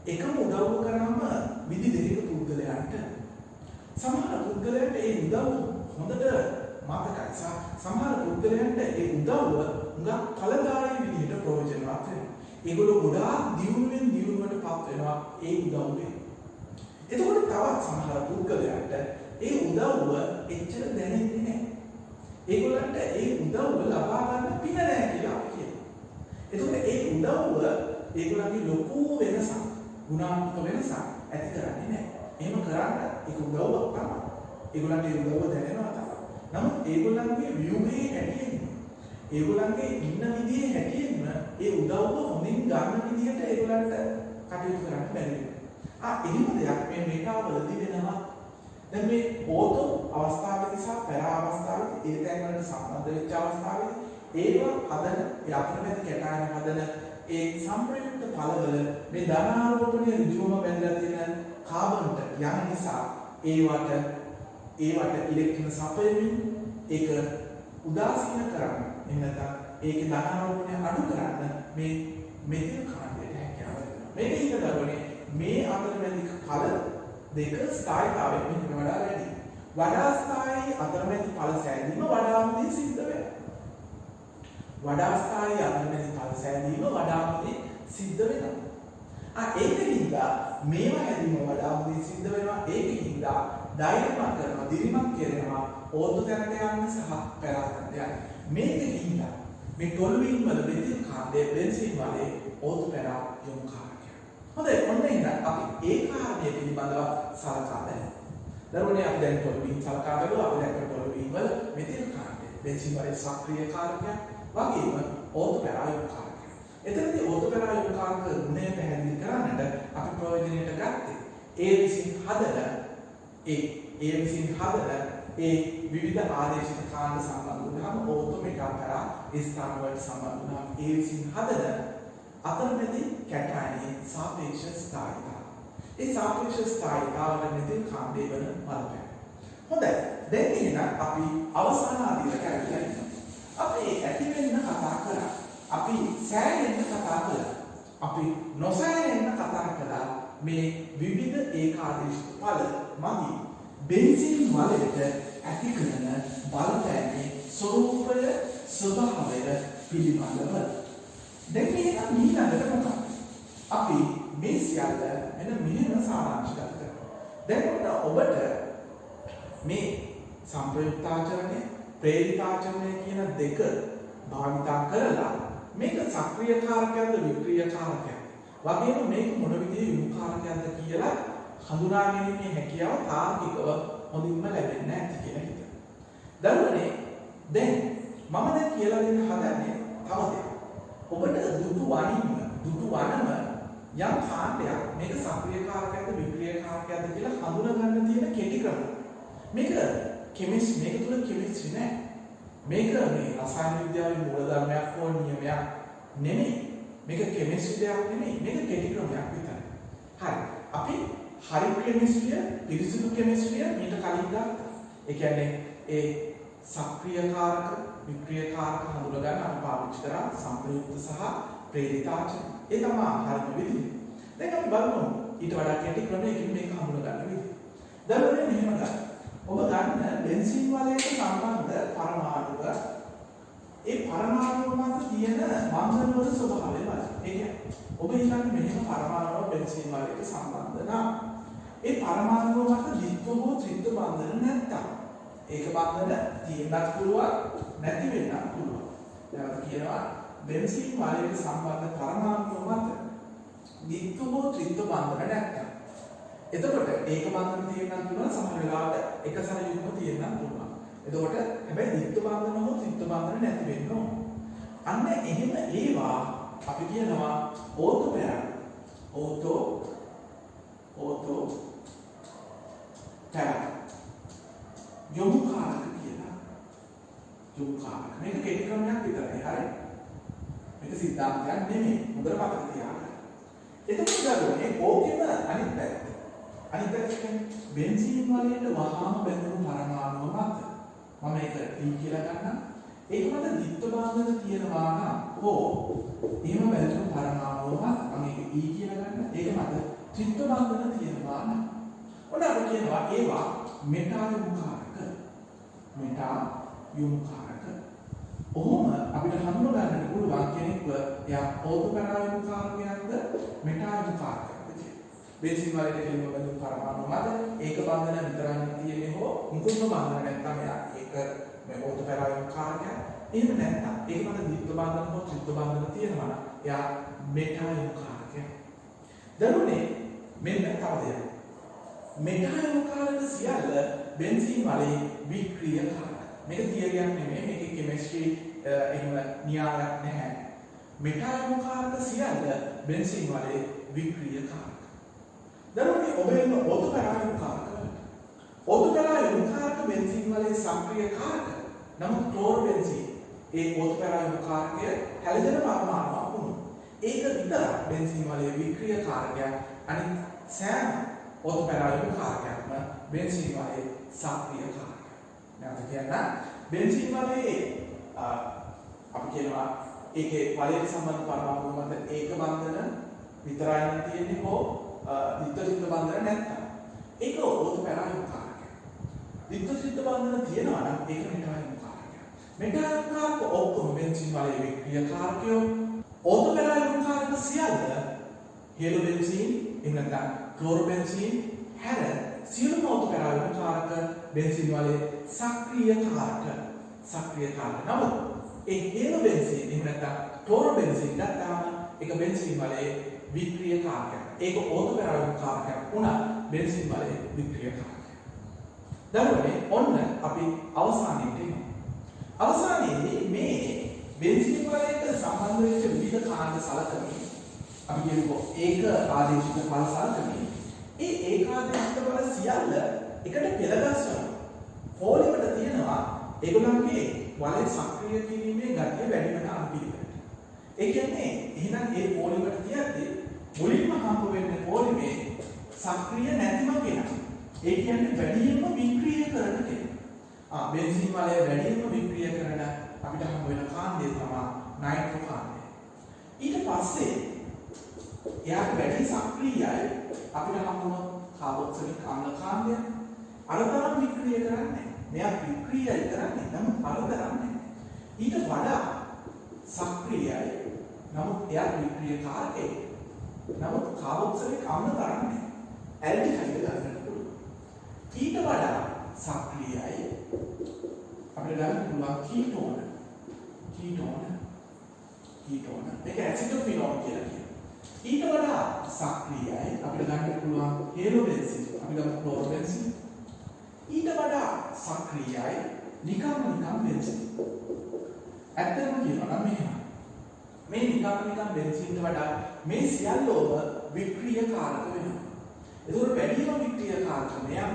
එකම උදව්ව කරාම විදි දෙකක පුද්ගලයන්ට සමහර පුද්ගලයන්ට ඒ උදව්ව හොඳට මතකයි. සමහර පුද්ගලයන්ට ඒ උදව්ව උඟක් ඵලදායී විදිහට ප්‍රයෝජනවත් වෙනවා. ඒගොල්ලෝ ගොඩාක් දියුණුවෙන් දියුණුවටපත් වෙනවා ඒ උදව්වෙන්. එතකොට තවත් සමහර පුද්ගලයන්ට ඒ උදව්ව එච්චර දැනෙන්නේ නැහැ. ඒගොල්ලන්ට ඒ උදව්ව ලබා ගන්න පින නැහැ කියලා අපි කියනවා. එතකොට ඒ උදව්ව ඒගොල්ලන්ගේ ලොකු වෙනසක්, ගුණාත්මක වෙනසක් ඇති කරන්නේ නැහැ. එහෙම කරන්න ඒක උදව්වක් තමයි. ඒගොල්ලන්ට ඒ උදව්ව දැනෙනවා තමයි. නමුත් ඒගොල්ලන්ගේ ව්‍යුහයේ හැටියෙන්න, ඒගොල්ලන්ගේ ඉන්න විදිහේ හැටියෙන්න ඒ උදව්ව හොඳින් ගන්න විදිහට ඒගොල්ලන්ට කටයුතු කරන්න බැරි වෙනවා. එහෙම දෙයක් මේ මෙටාවලදී වෙනවා. දැන් මේ ඕතෝ අවස්ථාවේදී සහ පැරා අවස්ථාවේදී ඒ තැන් වලට සම්බන්ධ වෙච්ච අවස්ථාවේදී ඒවා හදන ඒ අතරමැද කැටයන හදන ඒ සම්ප්‍රයුක්ත ඵලවල මේ ධනාරෝපණය ඍජුවම බැඳලා තියෙන කාබන්ට යන නිසා ඒවට ඉලෙක්ට්‍රෝන සපයමින් ඒක උදාසීන කරන්න. එහෙම නැත්නම් ඒකේ ධනාරෝපණය අඩු කරන්න මේ මෙතිල් කාණ්ඩයට හැකියාව දෙනවා. මේක හිතදරුවනේ මේ අතරමැදි ඵල දෙක ස්ථායීතාවයෙන් මෙන්න වඩා වැඩි. වඩා ස්ථායී අතරමැදි ඵල සෑදීම වඩාමදී සිද්ධ වෙනවා. වඩා ස්ථායී අතරමැදි ඵල සෑදීම වඩාමදී සිද්ධ වෙනවා. ඒකින්ද මේවා හැදීම වඩාමදී සිද්ධ වෙනවා. ඒකින්ද ඩයිනමක් කරනවා, දිරිමත් කරනවා, ඕතු තැනට යන්න සහ පැරාතට යන්න. මේකින්ද මේ ටොල්වින් වල මෙතිල් කාණ්ඩයේ බෙන්සීන් වලේ ඕතු පැරා යොමු කාරකයක්. හොඳයි, ඔන්න ඉතින් අපි ඒ කාර්යය පිළිබඳව සලකා බලමු. දරුවනේ අපි දැන් ටොල්වින් සලකා බලුවා. අපි දැන් ටොල්වින් වල මෙතිල් කාණ්ඩය බෙන්සීන් වලේ සක්‍රීය කාරකයක් වගේම ඕතු පැරා යොමු කාරකයක්. එතනදී ඕතු පැරා යොමු කාරක ගුණය පැහැදිලි කරන්නට අපි ප්‍රයෝජනයට ගත්තේ ඒ විසින් හදන ඒ විවිධ ආදේශිත කාණ්ඩ සම්බන්ධ වුණාම ඕතු මෙටා පැරා ස්ථාන වලට සම්බන්ධ වුණාම ඒ විසින් හදන අතරමැදි කැටයනේ සාපේක්ෂ ස්ථායීතාව. ඒ සාපේක්ෂ ස්ථායීතාවට මෙතිල් කාණ්ඩේ වන බලපෑම. හොඳයි. දැන් එහෙනම් අපි අවසාන අදියරට ඇවිල්ලා ඉන්නවා. අපි ඇති වෙන්න කතා කරා. අපි සෑහෙන්න කතා කළා. අපි නොසෑහෙන්න කතා කළා මේ විවිධ ඒකාදේශිත ඵල මගින් බෙන්සීන් වලට ඇති කරන බලපෑමේ ස්වરૂපය ස්වභාවය පිළිබඳව. දැන් මේක ඊළඟට මොකක්ද? අපි මේ සියල්ල එන මෙහෙම සාරාංශගත කරනවා. දැන් ඔබට මේ සම්ප්‍රයුක්තාචරණය, ප්‍රේරිතාචරණය කියන දෙක භාවිතා කරලා මේක සක්‍රීය කාරකයක්ද වික්‍රීය කාරකයක්ද වගේම මේක මොන විදිහේ යොමු කාරකයක්ද කියලා හඳුනා ගැනීමේ හැකියාව තාර්කිකව හොඳින්ම ලැබෙන්නේ නැති කියලා හිතනවා. දරුවනේ දැන් මම දැන් කියලා දෙන්න හදන්නේ තව දෙයක්. ඔබට දුටු වනින්ම යම් කාණ්ඩයක් මේක සක්‍රියකාරකයක්ද වික්‍රියකාරකයක්ද කියලා හඳුනා ගන්න තියෙන කෙටි ක්‍රම. මේක මේක තුල කෙමිස්ට්‍රි නෑ. මේක මේ රසායන විද්‍යාවේ මූලධර්මයක් හෝ නියමයක් නෙමෙයි. මේක කෙමිස්ට්‍රි දෙයක් නෙමෙයි. මේක කෙටි ක්‍රමයක් විතරයි. හරි. අපි හරි කෙමිස්ට්‍රිය, පිරිසිදු කෙමිස්ට්‍රිය මීට කලින් ගත්තා. ඒ කියන්නේ ඒ සක්‍රියකාරක වික්‍රියකාරක හඳුනා ගන්න අපි පාවිච්චි කරා සංප්‍රයුක්ත සහ ප්‍රේරිතාචර. ඒ තමයි හරිම විදිහ. දැන් අපි බලමු ඊට වඩා කෙටි ක්‍රමයකින් මේක හඳුනා ගන්න විදිහ. දරුවනේ මෙහෙම ගන්න. ඔබ ගන්න බෙන්සීන් වලට සම්බන්ධ පරමාණුක ඒ පරමාණුව මත තියෙන බන්ධනවල ස්වභාවය බලන්න. ඒ කියන්නේ ඔබ හිතන්නේ මෙහෙම පරමාණුව බෙන්සීන් වලට සම්බන්ධ නම් ඒ පරමාණුව මත ද්විත්ව හෝ ත්‍රිත්ව බන්ධන නැත්තම් ඒක බන්ධන තියෙන්නත් පුළුවන් නැති වෙන්නත් පුළුවන්. දැන් කියනවා බෙන්සීන් වලට සම්බන්ධ පරමාණුව මත ද්විත්ව හෝ ත්‍රිත්ව බන්ධන නැත්තම් එතකොට ඒක බන්ධන තියෙන්නත් පුළුවන් සමහර වෙලාවට එක සැර යුග්ම තියෙන්නත් පුළුවන්. එතකොට හැබැයි ද්විත්ව බන්ධන හෝ ත්‍රිත්ව බන්ධන නැති වෙන්න ඕන. අන්න එහෙම ඒවා අපි කියනවා ඕතෝ පැරා. ඕතෝ පැරා. යොමුකාරක කියලා. යොමුකාරක. මේක කෙටි ක්‍රමයක් විතරයි. හරි. මේක සිද්ධාන්තයක් නෙමෙයි. හොඳට මතක තියාගන්න. එතකොට ගන්නේ ඕකෙම අනිත් පැත්ත. අනිත් පැත්තෙන් බෙන්සීන් වලට වහාම බැඳුණු පරමාණුව මත මම ඒක T කියලා ගන්නම්. ඒක මත ද්විත්ව බන්ධන තියෙනවා නම් හෝ එහෙම බැඳුණු පරමාණුව මත මම ඒක E කියලා ගන්නම්. ඒක මත ත්‍රිත්ව බන්ධන තියෙනවා නම් ඔන්න අපි කියනවා ඒවා මෙටා යොමුකාරක. ඔහොම අපිට හඳුනා ගන්නට පුළුවන් කෙනෙක්ව එයා ඕතෝ පැරා යොමුකාරකයක්ද මෙටා යොමුකාරකයක්ද කියලා. බෙන්සීන් වලට කියනවා බඳුන් පරමාණු මත ඒක බන්ධන විතරක් තියෙන්නේ හෝ මුකුත්ම බන්ධන නැත්නම් එයා ඒක මේ ඕතෝ පැරා යොමුකාරකයක්. එහෙම නැත්නම් ඒක මත ද්විත්ව බන්ධන හෝ ත්‍රිත්ව බන්ධන තියෙනවා නම් එයා මෙටා යොමුකාරකයක්. දරුවනේ මෙන්න තව දෙයක්. මෙටා යොමුකාරක සියල්ල බෙන්සීන් වලේ වික්‍රියකාරක. මේක තියරියක් නෙමෙයි. මේකේ කෙමිස්ට්‍රි එහෙම න්‍යායක් නැහැ. මෙටා යොමුකාරක සියල්ල බෙන්සීන් වලේ වික්‍රියකාරක. දරුවනේ ඔබ එන්න ඕතෝ පැරා යොමුකාරක. ඕතෝ පැරා යොමුකාරක බෙන්සීන් වලේ සක්‍රියකාරක. නමුත් ක්ලෝර් බෙන්සීන් ඒ ඕතෝ පැරා යොමුකාරකය හැලෙන පරමාණුවක් වුණා. ඒක විතරක් බෙන්සීන් වලේ වික්‍රියකාරකයක්. අනිත් සෑම ඕතෝ පැරා යොමුකාරකයක්ම බෙන්සීන් වලේ සක්‍රියකාරක. නැවත කියන්න බෙන්සීන් වලේ අපි කියනවා ඒකේ වලයට සම්බන්ධ පරමාණු මත ඒක බන්ධන විතරයි තියෙන්නේ හෝ ද්විත්ව බන්ධන නැත්තම් ඒක ඕතෝ පැරා යොමුකාරකයක්. ද්විත්ව බන්ධන තියෙනවා නම් ඒක මෙටා යොමුකාරකයක්. මෙටා යොමුකාරක ඔක්කොම බෙන්සීන් වලේ වික්‍රියකාරකයෝ ඕතෝ පැරා යොමුකාරක සියල්ල හෙලෝ බෙන්සීන් එහෙම නැත්නම් ක්ලෝරෝ බෙන්සීන් හැර සියලුම ඕතෝ පැරා යොමුකාරක බෙන්සීන් වලේ සක්‍රියකාරක. නමුත් ඒ හෙලෝ බෙන්සීන් එහෙම නැත්නම් ක්ලෝරෝ බෙන්සීන් ගත්තාම ඒක බෙන්සීන් වලේ වික්‍රියකාරකයක්. ඒක ඕතෝ පැරා යොමුකාරකයක් වුණා බෙන්සීන් වලේ වික්‍රියකාරකයක්. දරුවනේ ඔන්න අපි අවසානයේට එනවා. අවසානයේදී මේ බෙන්සීන් වලට සම්බන්ධ වෙච්ච විවිධ කාණ්ඩ සලකමින් අපි කියමුකෝ ඒක ආදේශික ඵල සලකමින් ඒ ඒකාදේශික ඵල සියල්ල එකට පෙළගස්වනවා. පොලිමට තියෙනවා ඒගොල්ලන්ගේ වලේ සක්‍රිය කිරීමේ ගතිය වැඩි වෙන අන්තිමට. ඒ කියන්නේ එහෙනම් ඒ පොලිමට තියද්දී මුලින්ම හම්බ වෙන්නේ පොලිමේ සක්‍රිය නැතිම කෙනා. ඒ කියන්නේ වැඩියෙන්ම වික්‍රිය කරන කෙනා. බෙන්සීන් වලේ වැඩියෙන්ම වික්‍රිය කරන අපිට හම්බ වෙන කාණ්ඩය තමයි නයිට්‍රෝ කාණ්ඩය. ඊට පස්සේ එයාට වැඩි සක්‍රියයි අපිට හම්බ වුණ කාබොක්සිලික් අම්ල කාණ්ඩය. අරතරම් වික්‍රිය කරන්නේ. මෙයා වික්‍රියයි කරන්නේ. නමුත් අරතරම් ඊට වඩා සක්‍රියයි. නමුත් එයා වික්‍රියකාරකේ. නමුත් කාබොක්සිලික් අම්ල කරන්නේ. ඇල්ඩිහයිඩ් ගන්නට පුළුවන්. ඊට වඩා සක්‍රියයි අපිට ගන්න පුළුවන් කීටෝන. මේක ඇසිඩෝෆිනෝල් කියලා කියනවා. ඊට වඩා සක්‍රියයි අපිට ගන්න පුළුවන් හේලෝ බෙන්සීන්. අපි ගමු ක්ලෝරෝ බෙන්සීන්. ඊට වඩා සක්‍රියයි නිකම් බෙන්සීන්. ඇත්තම කියනවා නම් මෙහෙම. මේ නිකම් බෙන්සීන්ට වඩා මේ සියල්ලෝම වික්‍රියකාරක වෙනවා. ඒකෝර වැඩිම වික්‍රියකාරක මෙයා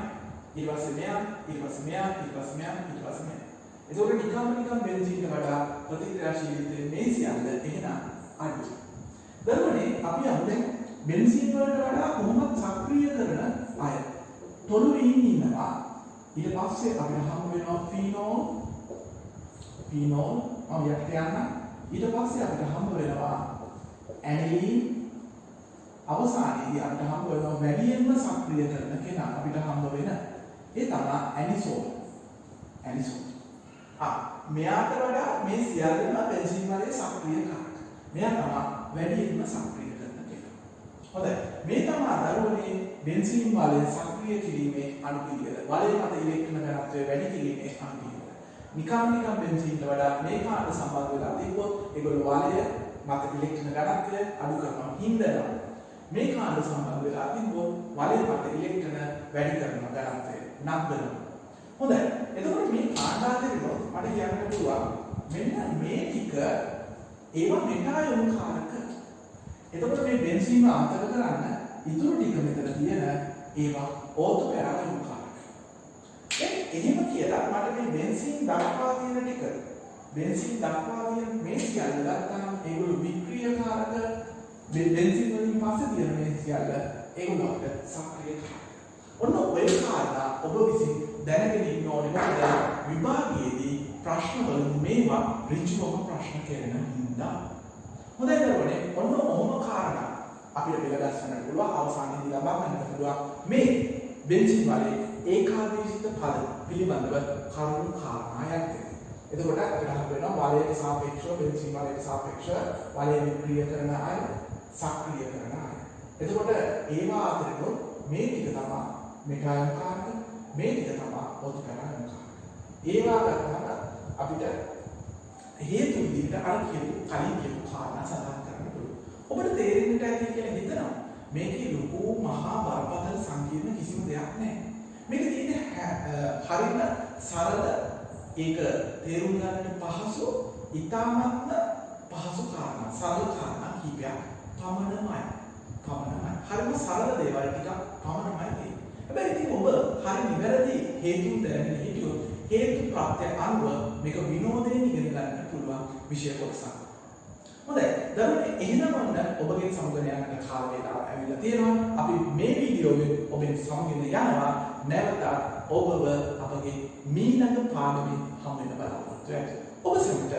ඊට පස්සේ මෙයා ඊට පස්සේ මෙයා ඊට පස්සේ මෙයා ඊට පස්සේ මෙයා. ඒකෝර නිකම් බෙන්සීන්ට වඩා ප්‍රතික්‍රියාශීලීත්වය මේ සියල්ල එහෙනම් අඩුයි. දරුවනේ අපි අහුවෙන් බෙන්සීන් වලට වඩා කොහොමද සක්‍රිය කරන අය තොලුවින් ඉන්නවා. ඊට පස්සේ අපිට හම්බ වෙනවා ෆීනෝල් මම යට යන්න. ඊට පස්සේ අපිට හම්බ වෙනවා ඇනිලින්. අවසානයේදී අපිට හම්බ වෙනවා වැඩියෙන්ම සක්‍රිය කරන කෙනා අපිට හම්බ වෙන ඒ තමයි ඇනිසෝල්. මෙයාට වඩා මේ සියල්ලම බෙන්සීන් වලේ සක්‍රිය කාරක. මෙයා තමයි වැඩියෙන්ම සක්‍රිය කරන කෙනා. හොඳයි. මේ තමයි දරුවනේ බෙන්සීන් වලේ සක්‍රිය කිරීමේ අනුපිළිවෙල. වලේ මත ඉලෙක්ට්‍රෝන ඝනත්වය වැඩි කිරීමේ අනුපිළිවෙල. නිකම් බෙන්සීන්ට වඩා මේ කාණ්ඩ සම්බන්ධ වෙලා තිබ්බොත් ඒගොල්ලෝ වලය මත ඉලෙක්ට්‍රෝන ඝනත්වය අඩු කරනවා හින්දා මේ කාණ්ඩ සම්බන්ධ වෙලා තිබ්බොත් වලේ මත ඉලෙක්ට්‍රෝන වැඩි කරනවා ඝනත්වය නගනවා. හොඳයි. එතකොට මේ කාණ්ඩාන්තරිනොත් මට කියන්න පුළුවන් මෙන්න මේ ටික ඒවා මෙටා යොමු කාරක. එතකොට මේ බෙන්සීන් අන්තර කරන්න ඉතුරු ටික මෙතන තියෙන ඒවා ඕතෝ පැරා යොමු කාරක. එහෙම කියලා මට මේ බෙන්සීන් දක්වා තියෙන ටික බෙන්සීන් දක්වා තියෙන මේ සියල්ල ගත්තාම ඒගොල්ලෝ වික්‍රියකාරක බෙන්සීන් වලින් පස්සේ තියෙන මේ සියල්ල ඒගොල්ලෝට සක්‍රිය කාරක. ඔන්න ඔය කාරණා ඔබ විසින් දැනගෙන ඉන්න ඕනේ. මොකද විභාගයේදී ප්‍රශ්න වලින් මේවා ඍජුවම ප්‍රශ්න කෙරෙන හින්දා. හොඳයි දරුවනේ ඔන්න ඔහොම කාරණා අපිට පිළිගස්සන්න පුළුවන්. අවසානයේදී ලබා ගන්න පුළුවන් මේ බෙන්සීන් වලේ ඒකාදීශිත පද පිළිබඳව කරුණු කාරණායක්. එතකොට අපිට හම්බ වෙනවා වලයට සාපේක්ෂව බෙන්සීන් වලට සාපේක්ෂව වලය වික්‍රිය කරන අය සක්‍රිය කරන අය. එතකොට ඒවා අතරින් මේ ටික තමයි මෙටායන කාරක, මේ ටික තමයි පොදු කරන කාරක. ඒවා ගත්තම අපිට හේතු විදිහට අර කියපු කලින් කියපු කාරණා සඳහන් කරන්න පුළුවන්. ඔබට තේරෙන්නට ඇති කියලා හිතනවා. මේකේ ලොකු මහා බරපතල සංකීර්ණ කිසිම දෙයක් නැහැ. මේක තියෙන්නේ හරිම සරල, ඒක තේරුම් ගන්න පහසු, ඊටාත්ම පහසු කාරණා, සරල කාරණා කීපයක් පමණමයි. හරිම සරල දේවල් ටික පමණමයි තියෙන්නේ. හැබැයි ඉතින් ඔබ හරි නිවැරදි හේතුන් දැනගෙන හිටියොත් හේතු ප්‍රත්‍ය අනුව මේක විනෝදයෙන් ඉගෙන ගන්න පුළුවන් විෂය කොටසක්. හොඳයි. දරුවනේ එහෙනම් ඔබගේ සමගන යන කාල වේලාව ඇවිල්ලා තියෙනවා. අපි මේ වීඩියෝවෙන් ඔබෙන් සමගින්න යනවා. නැවත ඔබව අපගේ මීළඟ පාඩමේ හමු වෙන බලාපොරොත්තු වෙනවා. ඔබ සමග